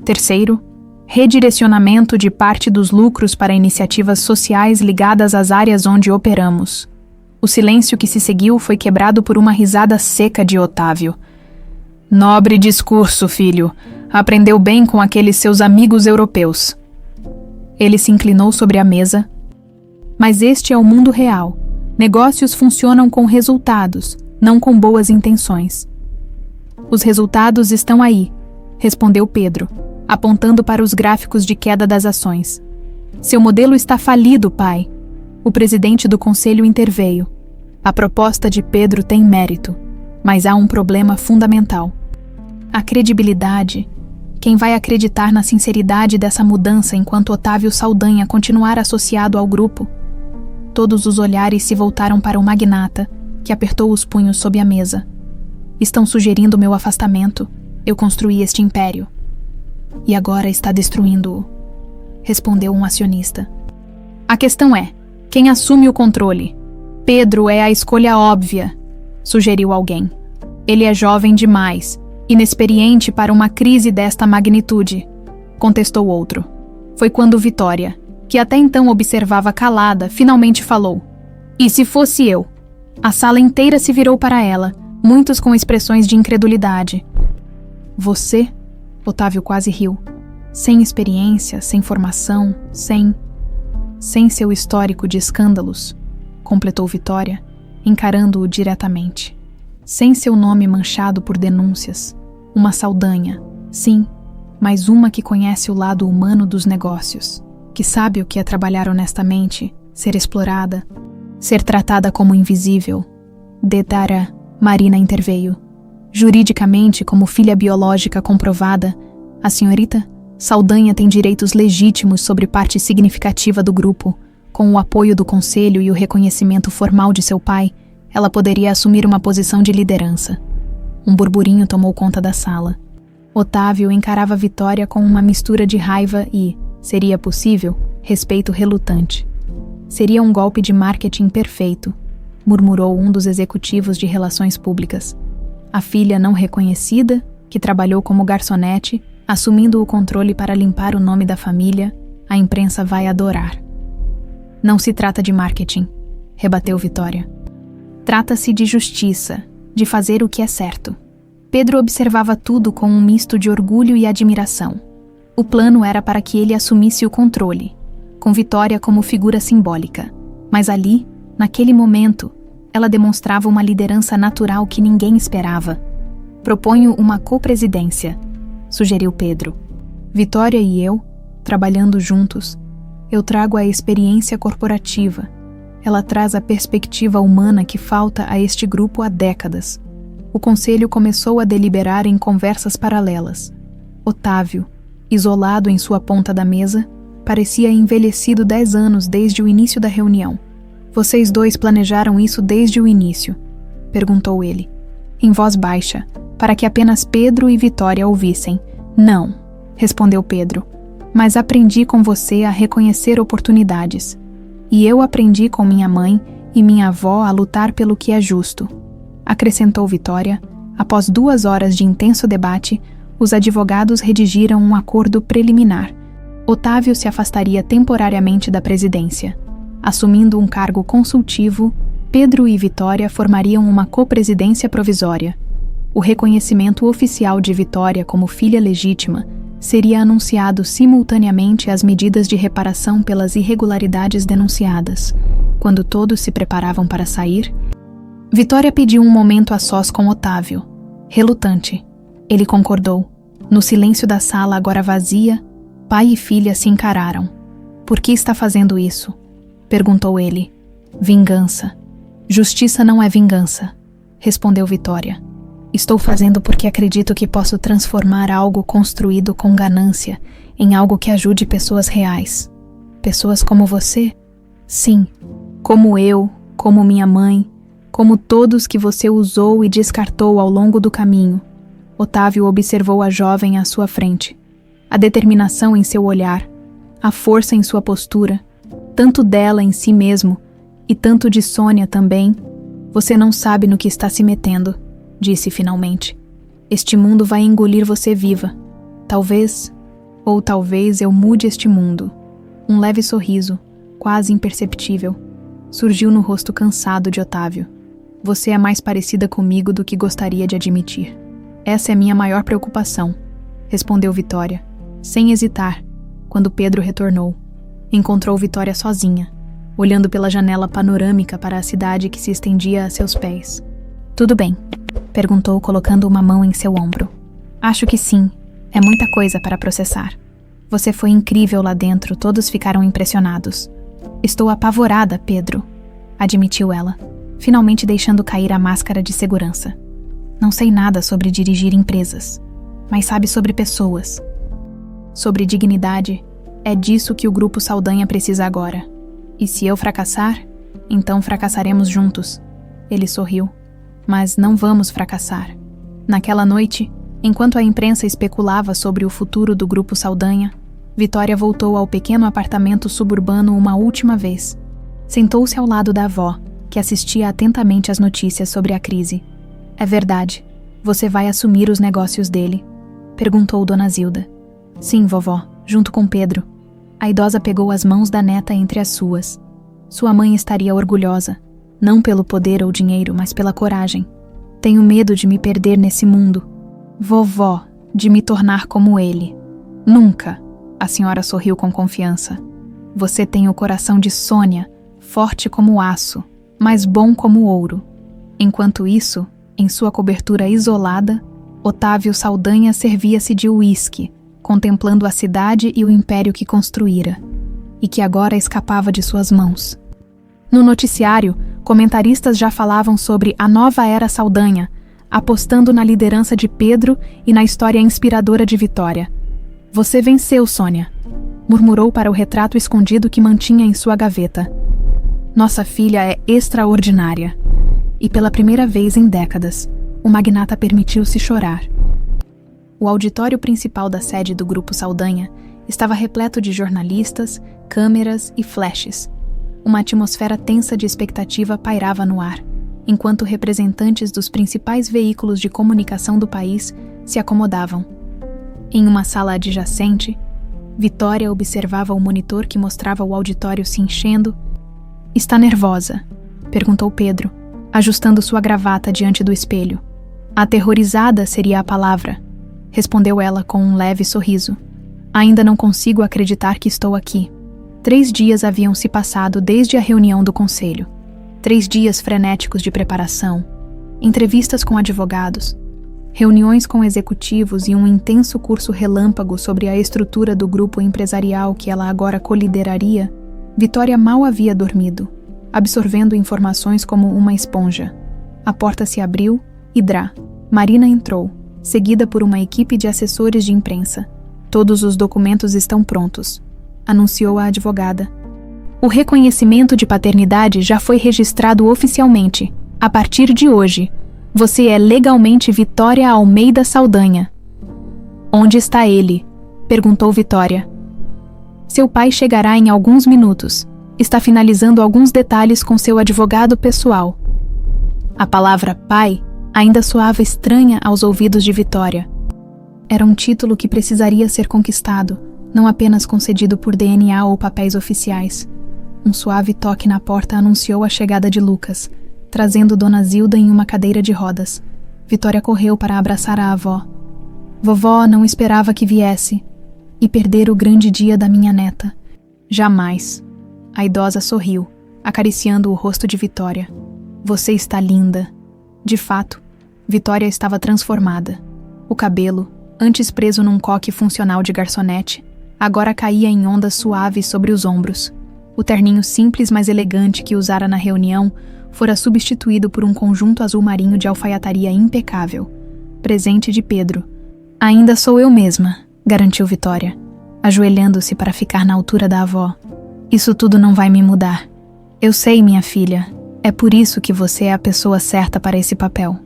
Terceiro, redirecionamento de parte dos lucros para iniciativas sociais ligadas às áreas onde operamos. O silêncio que se seguiu foi quebrado por uma risada seca de Otávio. Nobre discurso, filho. Aprendeu bem com aqueles seus amigos europeus. Ele se inclinou sobre a mesa. Mas este é o mundo real. Negócios funcionam com resultados, não com boas intenções. Os resultados estão aí, respondeu Pedro, apontando para os gráficos de queda das ações. Seu modelo está falido, pai. O presidente do conselho interveio. A proposta de Pedro tem mérito, mas há um problema fundamental. A credibilidade. Quem vai acreditar na sinceridade dessa mudança enquanto Otávio Saldanha continuar associado ao grupo? Todos os olhares se voltaram para o magnata, que apertou os punhos sob a mesa. Estão sugerindo meu afastamento. Eu construí este império. E agora está destruindo-o, respondeu um acionista. A questão é, quem assume o controle? Pedro é a escolha óbvia, sugeriu alguém. Ele é jovem demais, inexperiente para uma crise desta magnitude, contestou outro. Foi quando Vitória, que até então observava calada, finalmente falou. E se fosse eu? A sala inteira se virou para ela, muitos com expressões de incredulidade. Você? Otávio quase riu. Sem experiência, sem formação, sem seu histórico de escândalos, completou Vitória, encarando-o diretamente. Sem seu nome manchado por denúncias. Uma Saldanha, sim, mas uma que conhece o lado humano dos negócios, que sabe o que é trabalhar honestamente, ser explorada, ser tratada como invisível. Detara, Marina interveio. Juridicamente, como filha biológica comprovada, a senhorita Saldanha tem direitos legítimos sobre parte significativa do grupo. Com o apoio do conselho e o reconhecimento formal de seu pai, ela poderia assumir uma posição de liderança. Um burburinho tomou conta da sala. Otávio encarava Vitória com uma mistura de raiva e, seria possível, respeito relutante. Seria um golpe de marketing perfeito, murmurou um dos executivos de relações públicas. A filha não reconhecida, que trabalhou como garçonete, assumindo o controle para limpar o nome da família, a imprensa vai adorar. Não se trata de marketing, rebateu Vitória. Trata-se de justiça, de fazer o que é certo. Pedro observava tudo com um misto de orgulho e admiração. O plano era para que ele assumisse o controle, com Vitória como figura simbólica. Mas ali, naquele momento, ela demonstrava uma liderança natural que ninguém esperava. Proponho uma copresidência, sugeriu Pedro. Vitória e eu, trabalhando juntos, eu trago a experiência corporativa. Ela traz a perspectiva humana que falta a este grupo há décadas. O conselho começou a deliberar em conversas paralelas. Otávio, isolado em sua ponta da mesa, parecia envelhecido 10 anos desde o início da reunião. Vocês dois planejaram isso desde o início? Perguntou ele, em voz baixa, para que apenas Pedro e Vitória ouvissem. Não, respondeu Pedro, mas aprendi com você a reconhecer oportunidades. E eu aprendi com minha mãe e minha avó a lutar pelo que é justo. Acrescentou Vitória. Após 2 horas de intenso debate, os advogados redigiram um acordo preliminar. Otávio se afastaria temporariamente da presidência. Assumindo um cargo consultivo, Pedro e Vitória formariam uma copresidência provisória. O reconhecimento oficial de Vitória como filha legítima seria anunciado simultaneamente às medidas de reparação pelas irregularidades denunciadas. Quando todos se preparavam para sair, Vitória pediu um momento a sós com Otávio. Relutante, ele concordou. No silêncio da sala agora vazia, pai e filha se encararam. Por que está fazendo isso? Perguntou ele. Vingança. Justiça não é vingança, respondeu Vitória. Estou fazendo porque acredito que posso transformar algo construído com ganância em algo que ajude pessoas reais. Pessoas como você? Sim, como eu, como minha mãe, como todos que você usou e descartou ao longo do caminho. Otávio observou a jovem à sua frente. A determinação em seu olhar, a força em sua postura, tanto dela em si mesmo e tanto de Sônia também. Você não sabe no que está se metendo, disse finalmente. Este mundo vai engolir você viva. Talvez, ou talvez eu mude este mundo. Um leve sorriso, quase imperceptível, surgiu no rosto cansado de Otávio. Você é mais parecida comigo do que gostaria de admitir. Essa é minha maior preocupação, respondeu Vitória, sem hesitar, quando Pedro retornou. Encontrou Vitória sozinha, olhando pela janela panorâmica para a cidade que se estendia a seus pés. Tudo bem? Perguntou, colocando uma mão em seu ombro. Acho que sim. É muita coisa para processar. Você foi incrível lá dentro, todos ficaram impressionados. Estou apavorada, Pedro, admitiu ela, finalmente deixando cair a máscara de segurança. Não sei nada sobre dirigir empresas, mas sabe sobre pessoas. Sobre dignidade, é disso que o Grupo Saldanha precisa agora. E se eu fracassar, então fracassaremos juntos. Ele sorriu. Mas não vamos fracassar. Naquela noite, enquanto a imprensa especulava sobre o futuro do Grupo Saldanha, Vitória voltou ao pequeno apartamento suburbano uma última vez. Sentou-se ao lado da avó, que assistia atentamente às notícias sobre a crise. É verdade, você vai assumir os negócios dele? Perguntou Dona Zilda. Sim, vovó, junto com Pedro. A idosa pegou as mãos da neta entre as suas. Sua mãe estaria orgulhosa, não pelo poder ou dinheiro, mas pela coragem. Tenho medo de me perder nesse mundo. Vovó, de me tornar como ele. Nunca, a senhora sorriu com confiança. Você tem o coração de Sônia, forte como aço, mas bom como ouro. Enquanto isso, em sua cobertura isolada, Otávio Saldanha servia-se de uísque, contemplando a cidade e o império que construíra, e que agora escapava de suas mãos. No noticiário, comentaristas já falavam sobre a nova era Saldanha, apostando na liderança de Pedro e na história inspiradora de Vitória. Você venceu, Sônia, murmurou para o retrato escondido que mantinha em sua gaveta. Nossa filha é extraordinária. E pela primeira vez em décadas, o magnata permitiu-se chorar. O auditório principal da sede do Grupo Saldanha estava repleto de jornalistas, câmeras e flashes. Uma atmosfera tensa de expectativa pairava no ar, enquanto representantes dos principais veículos de comunicação do país se acomodavam. Em uma sala adjacente, Vitória observava o monitor que mostrava o auditório se enchendo. Está nervosa? Perguntou Pedro, ajustando sua gravata diante do espelho. Aterrorizada seria a palavra, respondeu ela com um leve sorriso. Ainda não consigo acreditar que estou aqui. 3 dias haviam se passado desde a reunião do conselho. 3 dias frenéticos de preparação, entrevistas com advogados, reuniões com executivos e um intenso curso relâmpago sobre a estrutura do grupo empresarial que ela agora colideraria. Vitória mal havia dormido, absorvendo informações como uma esponja. A porta se abriu e Marina entrou, seguida por uma equipe de assessores de imprensa. Todos os documentos estão prontos, anunciou a advogada. O reconhecimento de paternidade já foi registrado oficialmente. A partir de hoje, você é legalmente Vitória Almeida Saldanha. Onde está ele? Perguntou Vitória. Seu pai chegará em alguns minutos. Está finalizando alguns detalhes com seu advogado pessoal. A palavra pai ainda soava estranha aos ouvidos de Vitória. Era um título que precisaria ser conquistado, não apenas concedido por DNA ou papéis oficiais. Um suave toque na porta anunciou a chegada de Lucas, trazendo Dona Zilda em uma cadeira de rodas. Vitória correu para abraçar a avó. Vovó, não esperava que viesse. E perder o grande dia da minha neta. Jamais. A idosa sorriu, acariciando o rosto de Vitória. Você está linda. De fato, Vitória estava transformada. O cabelo, antes preso num coque funcional de garçonete, agora caía em ondas suaves sobre os ombros. O terninho simples, mas elegante que usara na reunião fora substituído por um conjunto azul marinho de alfaiataria impecável, presente de Pedro. Ainda sou eu mesma, garantiu Vitória, ajoelhando-se para ficar na altura da avó. Isso tudo não vai me mudar. Eu sei, minha filha, é por isso que você é a pessoa certa para esse papel.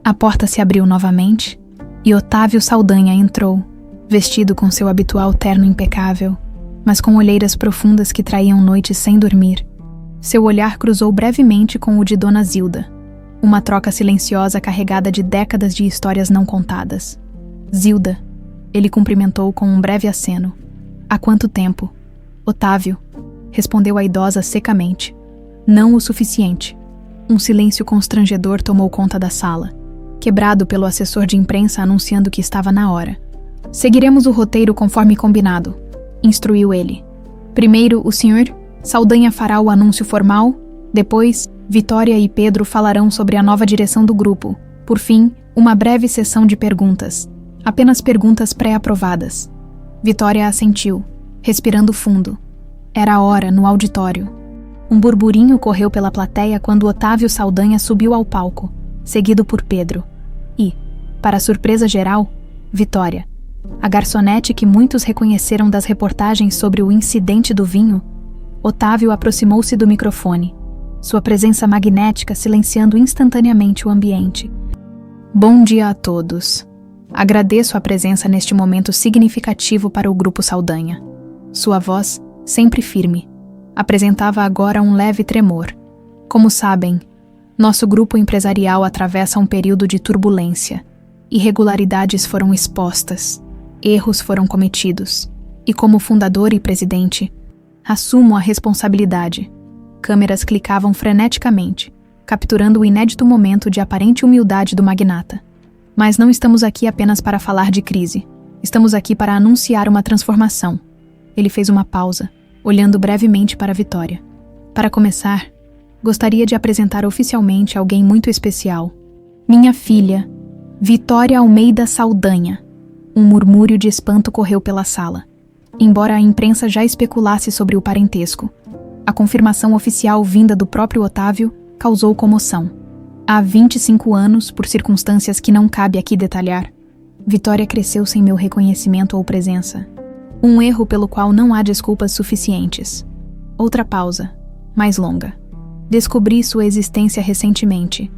A porta se abriu novamente e Otávio Saldanha entrou, vestido com seu habitual terno impecável, mas com olheiras profundas que traíam noites sem dormir. Seu olhar cruzou brevemente com o de Dona Zilda, uma troca silenciosa carregada de décadas de histórias não contadas. Zilda, ele cumprimentou com um breve aceno. Há quanto tempo? Otávio, respondeu a idosa secamente. Não o suficiente. Um silêncio constrangedor tomou conta da sala, quebrado pelo assessor de imprensa anunciando que estava na hora. Seguiremos o roteiro conforme combinado, instruiu ele. Primeiro, o senhor Saldanha fará o anúncio formal, depois, Vitória e Pedro falarão sobre a nova direção do grupo. Por fim, uma breve sessão de perguntas. Apenas perguntas pré-aprovadas. Vitória assentiu, respirando fundo. Era a hora, no auditório. Um burburinho correu pela plateia quando Otávio Saldanha subiu ao palco, seguido por Pedro. E, para surpresa geral, Vitória, a garçonete que muitos reconheceram das reportagens sobre o incidente do vinho. Otávio aproximou-se do microfone, sua presença magnética silenciando instantaneamente o ambiente. Bom dia a todos. Agradeço a presença neste momento significativo para o Grupo Saldanha. Sua voz, sempre firme, apresentava agora um leve tremor. Como sabem, nosso grupo empresarial atravessa um período de turbulência. Irregularidades foram expostas, erros foram cometidos, e como fundador e presidente, assumo a responsabilidade. Câmeras clicavam freneticamente, capturando o inédito momento de aparente humildade do magnata. Mas não estamos aqui apenas para falar de crise. Estamos aqui para anunciar uma transformação. Ele fez uma pausa, olhando brevemente para Vitória. Para começar, gostaria de apresentar oficialmente alguém muito especial. Minha filha, Vitória Almeida Saldanha. Um murmúrio de espanto correu pela sala. Embora a imprensa já especulasse sobre o parentesco, a confirmação oficial vinda do próprio Otávio causou comoção. Há 25 anos, por circunstâncias que não cabe aqui detalhar, Vitória cresceu sem meu reconhecimento ou presença. Um erro pelo qual não há desculpas suficientes. Outra pausa, mais longa. Descobri sua existência recentemente,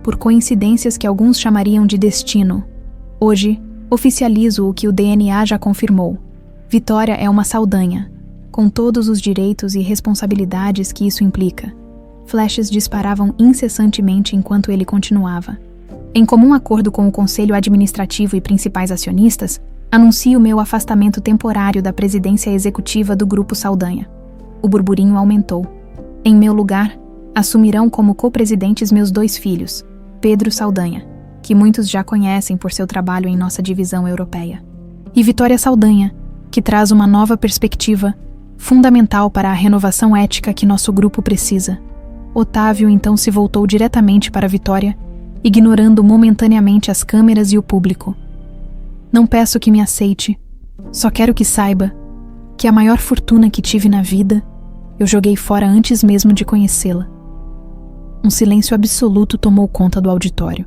por coincidências que alguns chamariam de destino. Hoje, oficializo o que o DNA já confirmou. Vitória é uma Saldanha, com todos os direitos e responsabilidades que isso implica. Flashes disparavam incessantemente enquanto ele continuava. Em comum acordo com o Conselho Administrativo e principais acionistas, anuncio meu afastamento temporário da presidência executiva do Grupo Saldanha. O burburinho aumentou. Em meu lugar, assumirão como co-presidentes meus 2 filhos, Pedro Saldanha, que muitos já conhecem por seu trabalho em nossa divisão europeia, e Vitória Saldanha, que traz uma nova perspectiva, fundamental para a renovação ética que nosso grupo precisa. Otávio então se voltou diretamente para Vitória, ignorando momentaneamente as câmeras e o público. Não peço que me aceite, só quero que saiba que a maior fortuna que tive na vida, eu joguei fora antes mesmo de conhecê-la. Um silêncio absoluto tomou conta do auditório.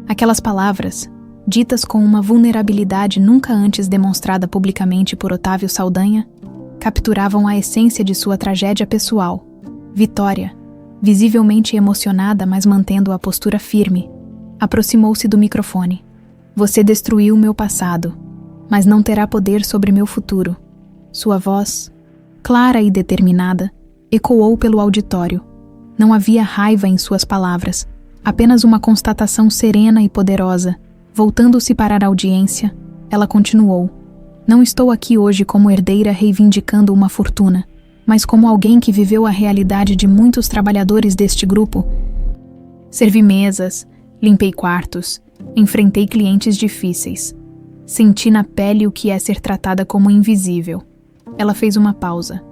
Aquelas palavras, ditas com uma vulnerabilidade nunca antes demonstrada publicamente por Otávio Saldanha, capturavam a essência de sua tragédia pessoal. Vitória, visivelmente emocionada, mas mantendo a postura firme, aproximou-se do microfone. Você destruiu meu passado, mas não terá poder sobre meu futuro. Sua voz, clara e determinada, ecoou pelo auditório. Não havia raiva em suas palavras, apenas uma constatação serena e poderosa. Voltando-se para a audiência, ela continuou. Não estou aqui hoje como herdeira reivindicando uma fortuna, mas como alguém que viveu a realidade de muitos trabalhadores deste grupo. Servi mesas, limpei quartos, enfrentei clientes difíceis. Senti na pele o que é ser tratada como invisível. Ela fez uma pausa,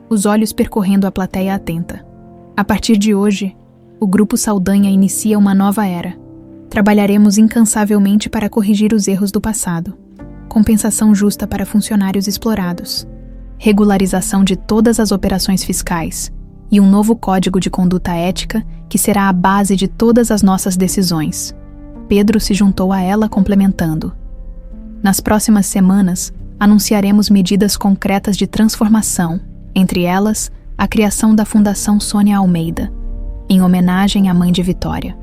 os olhos percorrendo a plateia atenta. A partir de hoje, o Grupo Saldanha inicia uma nova era. Trabalharemos incansavelmente para corrigir os erros do passado. Compensação justa para funcionários explorados. Regularização de todas as operações fiscais e um novo código de conduta ética que será a base de todas as nossas decisões. Pedro se juntou a ela, complementando: nas próximas semanas, anunciaremos medidas concretas de transformação, entre elas, a criação da Fundação Sônia Almeida, em homenagem à mãe de Vitória.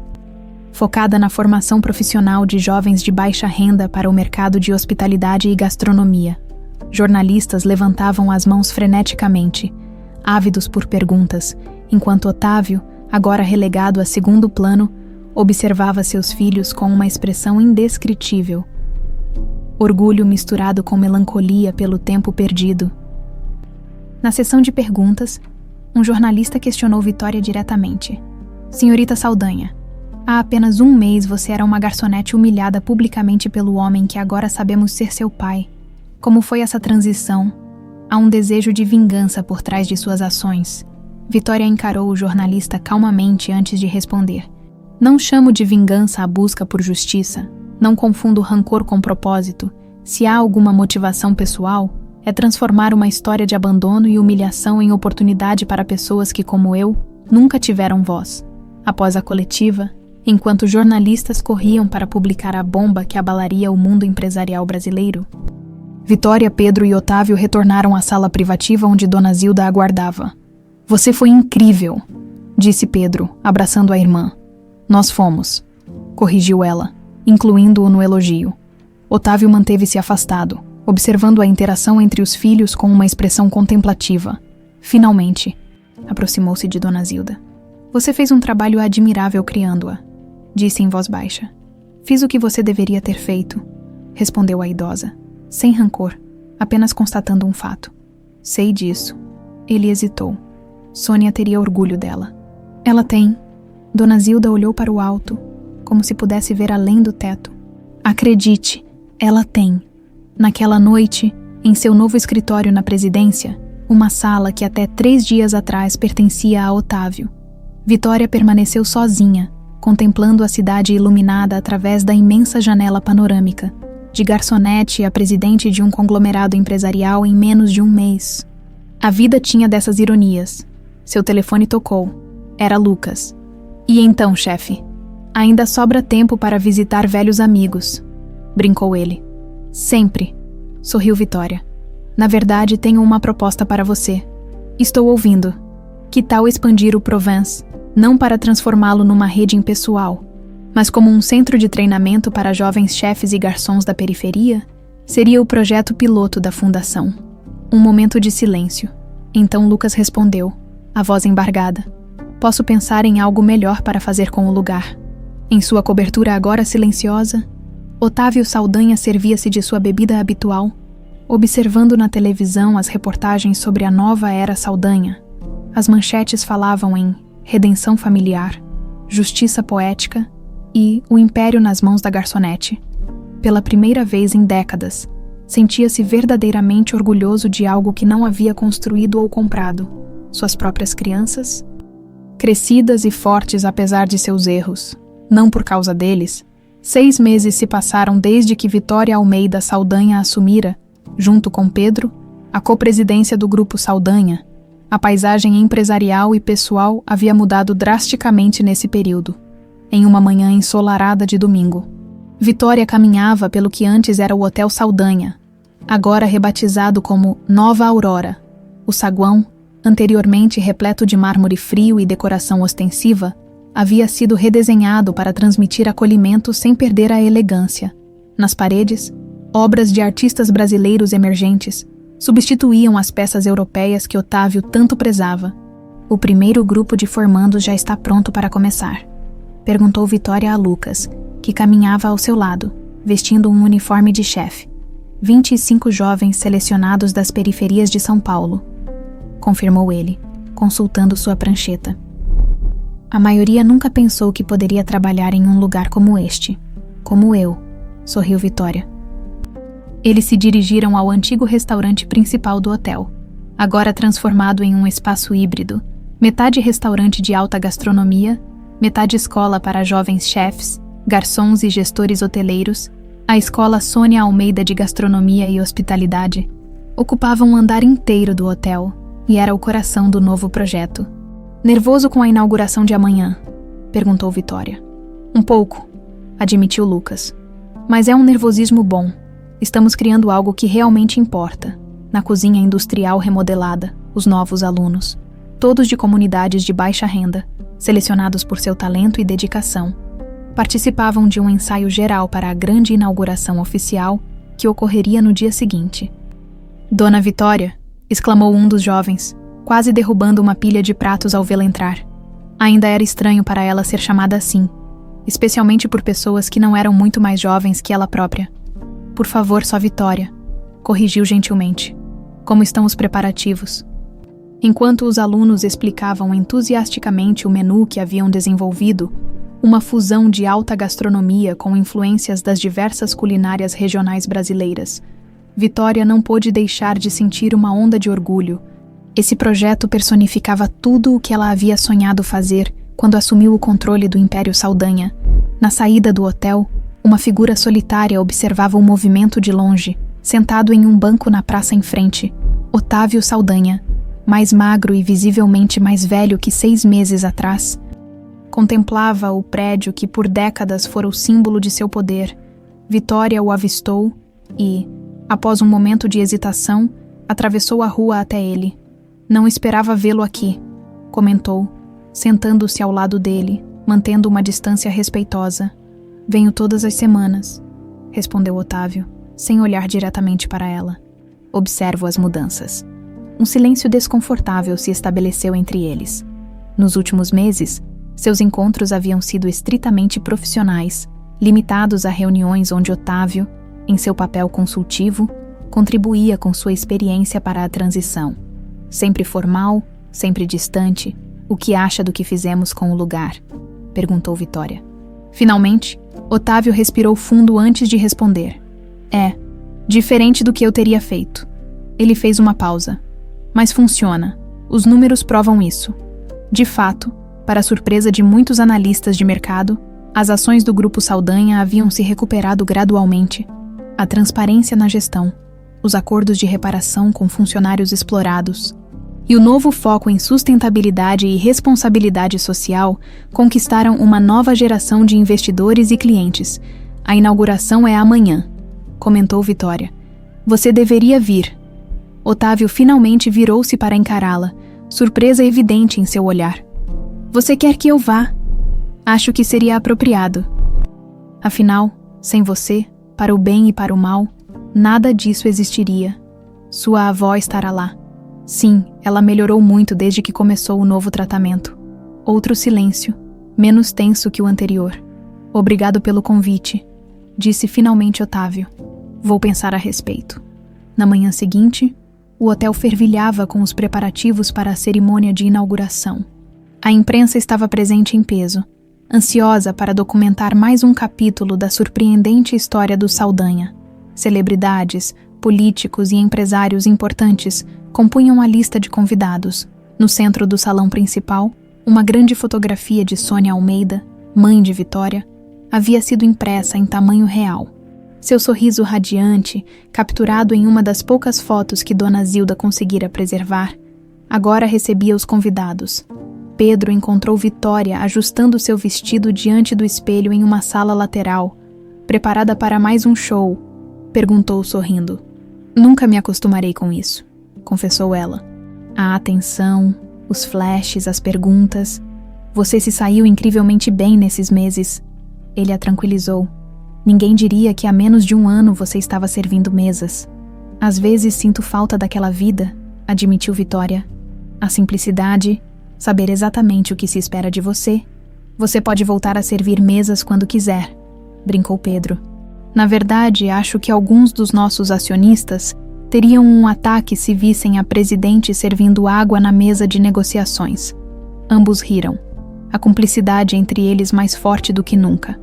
Focada na formação profissional de jovens de baixa renda para o mercado de hospitalidade e gastronomia, jornalistas levantavam as mãos freneticamente, ávidos por perguntas, enquanto Otávio, agora relegado a segundo plano, observava seus filhos com uma expressão indescritível. Orgulho misturado com melancolia pelo tempo perdido. Na sessão de perguntas, um jornalista questionou Vitória diretamente. Senhorita Saldanha, há apenas um mês você era uma garçonete humilhada publicamente pelo homem que agora sabemos ser seu pai. Como foi essa transição? Há um desejo de vingança por trás de suas ações. Vitória encarou o jornalista calmamente antes de responder. Não chamo de vingança a busca por justiça. Não confundo rancor com propósito. Se há alguma motivação pessoal, é transformar uma história de abandono e humilhação em oportunidade para pessoas que, como eu, nunca tiveram voz. Após a coletiva, enquanto jornalistas corriam para publicar a bomba que abalaria o mundo empresarial brasileiro, Vitória, Pedro e Otávio retornaram à sala privativa onde Dona Zilda aguardava. Você foi incrível, disse Pedro, abraçando a irmã. Nós fomos, corrigiu ela, incluindo-o no elogio. Otávio manteve-se afastado, observando a interação entre os filhos com uma expressão contemplativa. Finalmente, aproximou-se de Dona Zilda. Você fez um trabalho admirável criando-a, disse em voz baixa. Fiz o que você deveria ter feito, respondeu a idosa, sem rancor, apenas constatando um fato. Sei disso. Ele hesitou. Sônia teria orgulho dela. Ela tem. Dona Zilda olhou para o alto, como se pudesse ver além do teto. Acredite, ela tem. Naquela noite, em seu novo escritório na presidência, uma sala que até 3 dias atrás pertencia a Otávio. Vitória permaneceu sozinha, contemplando a cidade iluminada através da imensa janela panorâmica, de garçonete a presidente de um conglomerado empresarial em menos de um mês. A vida tinha dessas ironias. Seu telefone tocou. Era Lucas. E então, chefe? Ainda sobra tempo para visitar velhos amigos, brincou ele. Sempre, sorriu Vitória. Na verdade, tenho uma proposta para você. Estou ouvindo. Que tal expandir o Provence, não para transformá-lo numa rede impessoal, mas como um centro de treinamento para jovens chefes e garçons da periferia? Seria o projeto piloto da fundação. Um momento de silêncio. Então Lucas respondeu, a voz embargada. Posso pensar em algo melhor para fazer com o lugar. Em sua cobertura agora silenciosa, Otávio Saldanha servia-se de sua bebida habitual, observando na televisão as reportagens sobre a nova era Saldanha. As manchetes falavam em redenção familiar, justiça poética e o império nas mãos da garçonete. Pela primeira vez em décadas, sentia-se verdadeiramente orgulhoso de algo que não havia construído ou comprado, suas próprias crianças, crescidas e fortes apesar de seus erros. Não por causa deles, 6 meses se passaram desde que Vitória Almeida Saldanha assumira, junto com Pedro, a copresidência do Grupo Saldanha. A paisagem empresarial e pessoal havia mudado drasticamente nesse período. Em uma manhã ensolarada de domingo, Vitória caminhava pelo que antes era o Hotel Saldanha, agora rebatizado como Nova Aurora. O saguão, anteriormente repleto de mármore frio e decoração ostensiva, havia sido redesenhado para transmitir acolhimento sem perder a elegância. Nas paredes, obras de artistas brasileiros emergentes substituíam as peças europeias que Otávio tanto prezava. O primeiro grupo de formandos já está pronto para começar, perguntou Vitória a Lucas, que caminhava ao seu lado, vestindo um uniforme de chefe. 25 jovens selecionados das periferias de São Paulo, confirmou ele, consultando sua prancheta. A maioria nunca pensou que poderia trabalhar em um lugar como este. Como eu, sorriu Vitória. Eles se dirigiram ao antigo restaurante principal do hotel, agora transformado em um espaço híbrido, metade restaurante de alta gastronomia, metade escola para jovens chefes, garçons e gestores hoteleiros. A escola Sônia Almeida de Gastronomia e Hospitalidade ocupava um andar inteiro do hotel e era o coração do novo projeto. Nervoso com a inauguração de amanhã? Perguntou Vitória. Um pouco. admitiu Lucas. Mas é um nervosismo bom. Estamos criando algo que realmente importa. Na cozinha industrial remodelada, os novos alunos, todos de comunidades de baixa renda, selecionados por seu talento e dedicação, participavam de um ensaio geral para a grande inauguração oficial que ocorreria no dia seguinte. Dona Vitória, exclamou um dos jovens, quase derrubando uma pilha de pratos ao vê-la entrar. Ainda era estranho para ela ser chamada assim, especialmente por pessoas que não eram muito mais jovens que ela própria. Por favor, só Vitória, corrigiu gentilmente. Como estão os preparativos? Enquanto os alunos explicavam entusiasticamente o menu que haviam desenvolvido, uma fusão de alta gastronomia com influências das diversas culinárias regionais brasileiras, Vitória não pôde deixar de sentir uma onda de orgulho. Esse projeto personificava tudo o que ela havia sonhado fazer quando assumiu o controle do Império Saldanha. Na saída do hotel, uma figura solitária observava o movimento de longe, sentado em um banco na praça em frente. Otávio Saldanha, mais magro e visivelmente mais velho que 6 meses atrás, contemplava o prédio que por décadas fora o símbolo de seu poder. Vitória o avistou e, após um momento de hesitação, atravessou a rua até ele. Não esperava vê-lo aqui, comentou, sentando-se ao lado dele, mantendo uma distância respeitosa. Venho todas as semanas, respondeu Otávio, sem olhar diretamente para ela. Observo as mudanças. Um silêncio desconfortável se estabeleceu entre eles. Nos últimos meses, seus encontros haviam sido estritamente profissionais, limitados a reuniões onde Otávio, em seu papel consultivo, contribuía com sua experiência para a transição. Sempre formal, sempre distante, o que acha do que fizemos com o lugar? Perguntou Vitória. Finalmente, Otávio respirou fundo antes de responder. Diferente do que eu teria feito. Ele fez uma pausa. Mas funciona. Os números provam isso. De fato, para a surpresa de muitos analistas de mercado, as ações do Grupo Saldanha haviam se recuperado gradualmente. A transparência na gestão, os acordos de reparação com funcionários explorados e o novo foco em sustentabilidade e responsabilidade social conquistaram uma nova geração de investidores e clientes. A inauguração é amanhã, comentou Vitória. Você deveria vir. Otávio finalmente virou-se para encará-la, surpresa evidente em seu olhar. Você quer que eu vá? Acho que seria apropriado. Afinal, sem você, para o bem e para o mal, nada disso existiria. Sua avó estará lá. Sim, ela melhorou muito desde que começou o novo tratamento. Outro silêncio, menos tenso que o anterior. Obrigado pelo convite, disse finalmente Otávio. Vou pensar a respeito. Na manhã seguinte, o hotel fervilhava com os preparativos para a cerimônia de inauguração. A imprensa estava presente em peso, ansiosa para documentar mais um capítulo da surpreendente história do Saldanha. Celebridades, políticos e empresários importantes compunham a lista de convidados. No centro do salão principal, uma grande fotografia de Sônia Almeida, mãe de Vitória, havia sido impressa em tamanho real. Seu sorriso radiante, capturado em uma das poucas fotos que Dona Zilda conseguira preservar, agora recebia os convidados. Pedro encontrou Vitória ajustando seu vestido diante do espelho em uma sala lateral, preparada para mais um show. Perguntou sorrindo. Nunca me acostumarei com isso, confessou ela. A atenção, os flashes, as perguntas. Você se saiu incrivelmente bem nesses meses. Ele a tranquilizou. Ninguém diria que há menos de 1 ano você estava servindo mesas. Às vezes sinto falta daquela vida, admitiu Vitória. A simplicidade, saber exatamente o que se espera de você. Você pode voltar a servir mesas quando quiser, brincou Pedro. Na verdade, acho que alguns dos nossos acionistas teriam um ataque se vissem a presidente servindo água na mesa de negociações. Ambos riram. A cumplicidade entre eles mais forte do que nunca.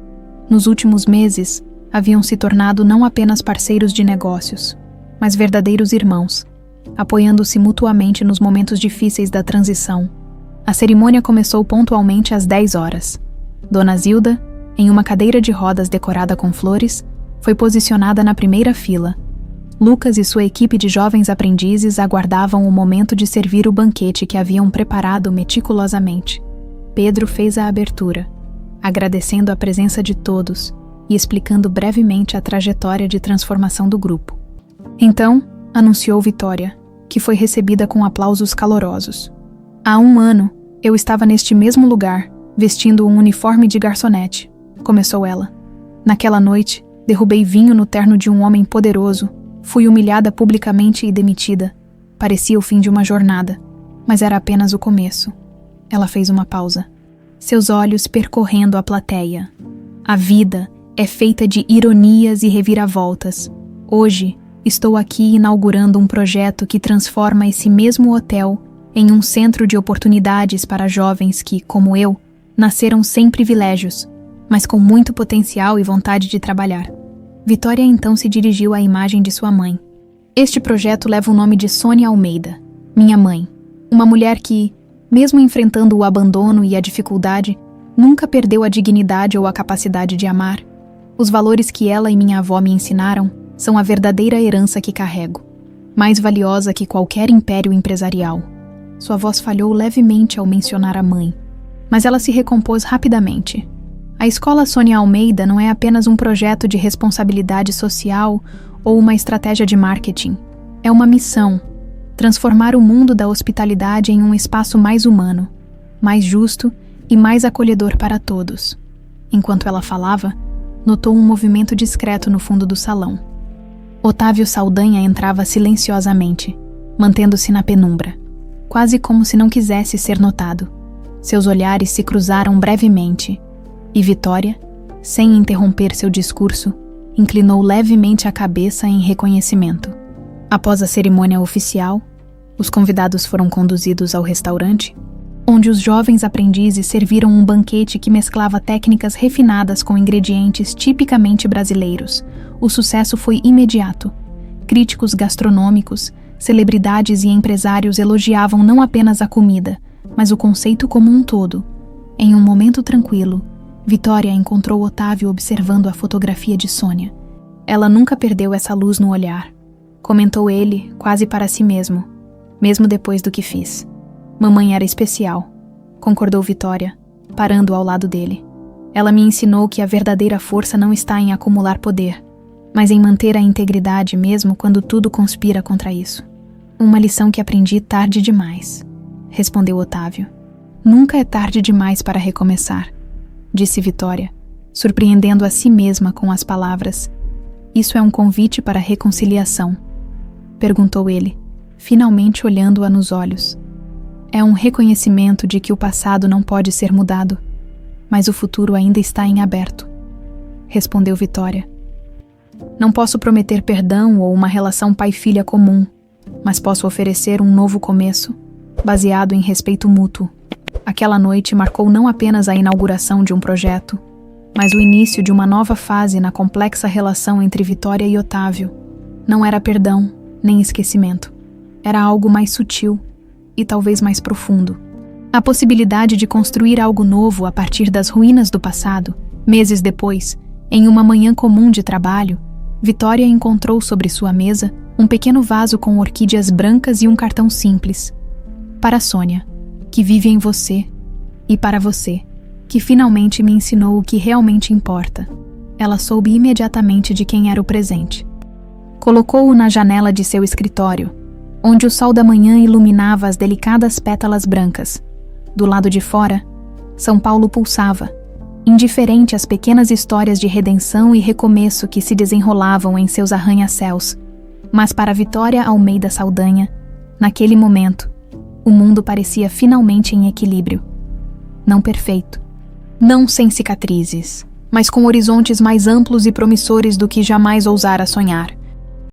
Nos últimos meses, haviam se tornado não apenas parceiros de negócios, mas verdadeiros irmãos, apoiando-se mutuamente nos momentos difíceis da transição. A cerimônia começou pontualmente às 10 horas. Dona Zilda, em uma cadeira de rodas decorada com flores, foi posicionada na primeira fila. Lucas e sua equipe de jovens aprendizes aguardavam o momento de servir o banquete que haviam preparado meticulosamente. Pedro fez a abertura, agradecendo a presença de todos e explicando brevemente a trajetória de transformação do grupo. Então, anunciou Vitória, que foi recebida com aplausos calorosos. Há 1 ano, eu estava neste mesmo lugar, vestindo um uniforme de garçonete, começou ela. Naquela noite, derrubei vinho no terno de um homem poderoso, fui humilhada publicamente e demitida. Parecia o fim de uma jornada, mas era apenas o começo. Ela fez uma pausa, seus olhos percorrendo a plateia. A vida é feita de ironias e reviravoltas. Hoje, estou aqui inaugurando um projeto que transforma esse mesmo hotel em um centro de oportunidades para jovens que, como eu, nasceram sem privilégios, mas com muito potencial e vontade de trabalhar. Vitória então se dirigiu à imagem de sua mãe. Este projeto leva o nome de Sônia Almeida, minha mãe, uma mulher que, mesmo enfrentando o abandono e a dificuldade, nunca perdeu a dignidade ou a capacidade de amar. Os valores que ela e minha avó me ensinaram são a verdadeira herança que carrego, mais valiosa que qualquer império empresarial. Sua voz falhou levemente ao mencionar a mãe, mas ela se recompôs rapidamente. A Escola Sônia Almeida não é apenas um projeto de responsabilidade social ou uma estratégia de marketing. É uma missão: transformar o mundo da hospitalidade em um espaço mais humano, mais justo e mais acolhedor para todos. Enquanto ela falava, notou um movimento discreto no fundo do salão. Otávio Saldanha entrava silenciosamente, mantendo-se na penumbra, quase como se não quisesse ser notado. Seus olhares se cruzaram brevemente, e Vitória, sem interromper seu discurso, inclinou levemente a cabeça em reconhecimento. Após a cerimônia oficial, os convidados foram conduzidos ao restaurante, onde os jovens aprendizes serviram um banquete que mesclava técnicas refinadas com ingredientes tipicamente brasileiros. O sucesso foi imediato. Críticos gastronômicos, celebridades e empresários elogiavam não apenas a comida, mas o conceito como um todo. Em um momento tranquilo, Vitória encontrou Otávio observando a fotografia de Sônia. Ela nunca perdeu essa luz no olhar, comentou ele, quase para si mesmo, mesmo depois do que fiz. Mamãe era especial, concordou Vitória, parando ao lado dele. Ela me ensinou que a verdadeira força não está em acumular poder, mas em manter a integridade mesmo quando tudo conspira contra isso. Uma lição que aprendi tarde demais, respondeu Otávio. Nunca é tarde demais para recomeçar, disse Vitória, surpreendendo a si mesma com as palavras. Isso é um convite para a reconciliação? Perguntou ele, finalmente olhando-a nos olhos. É um reconhecimento de que o passado não pode ser mudado, mas o futuro ainda está em aberto, respondeu Vitória. Não posso prometer perdão ou uma relação pai-filha comum, mas posso oferecer um novo começo, baseado em respeito mútuo. Aquela noite marcou não apenas a inauguração de um projeto, mas o início de uma nova fase na complexa relação entre Vitória e Otávio. Não era perdão, nem esquecimento. Era algo mais sutil e talvez mais profundo. A possibilidade de construir algo novo a partir das ruínas do passado. Meses depois, em uma manhã comum de trabalho, Vitória encontrou sobre sua mesa um pequeno vaso com orquídeas brancas e um cartão simples. Para Sônia, que vive em você, e para você, que finalmente me ensinou o que realmente importa. Ela soube imediatamente de quem era o presente. Colocou-o na janela de seu escritório, onde o sol da manhã iluminava as delicadas pétalas brancas. Do lado de fora, São Paulo pulsava, indiferente às pequenas histórias de redenção e recomeço que se desenrolavam em seus arranha-céus. Mas para Vitória Almeida Saldanha, naquele momento, o mundo parecia finalmente em equilíbrio. Não perfeito, não sem cicatrizes, mas com horizontes mais amplos e promissores do que jamais ousara sonhar.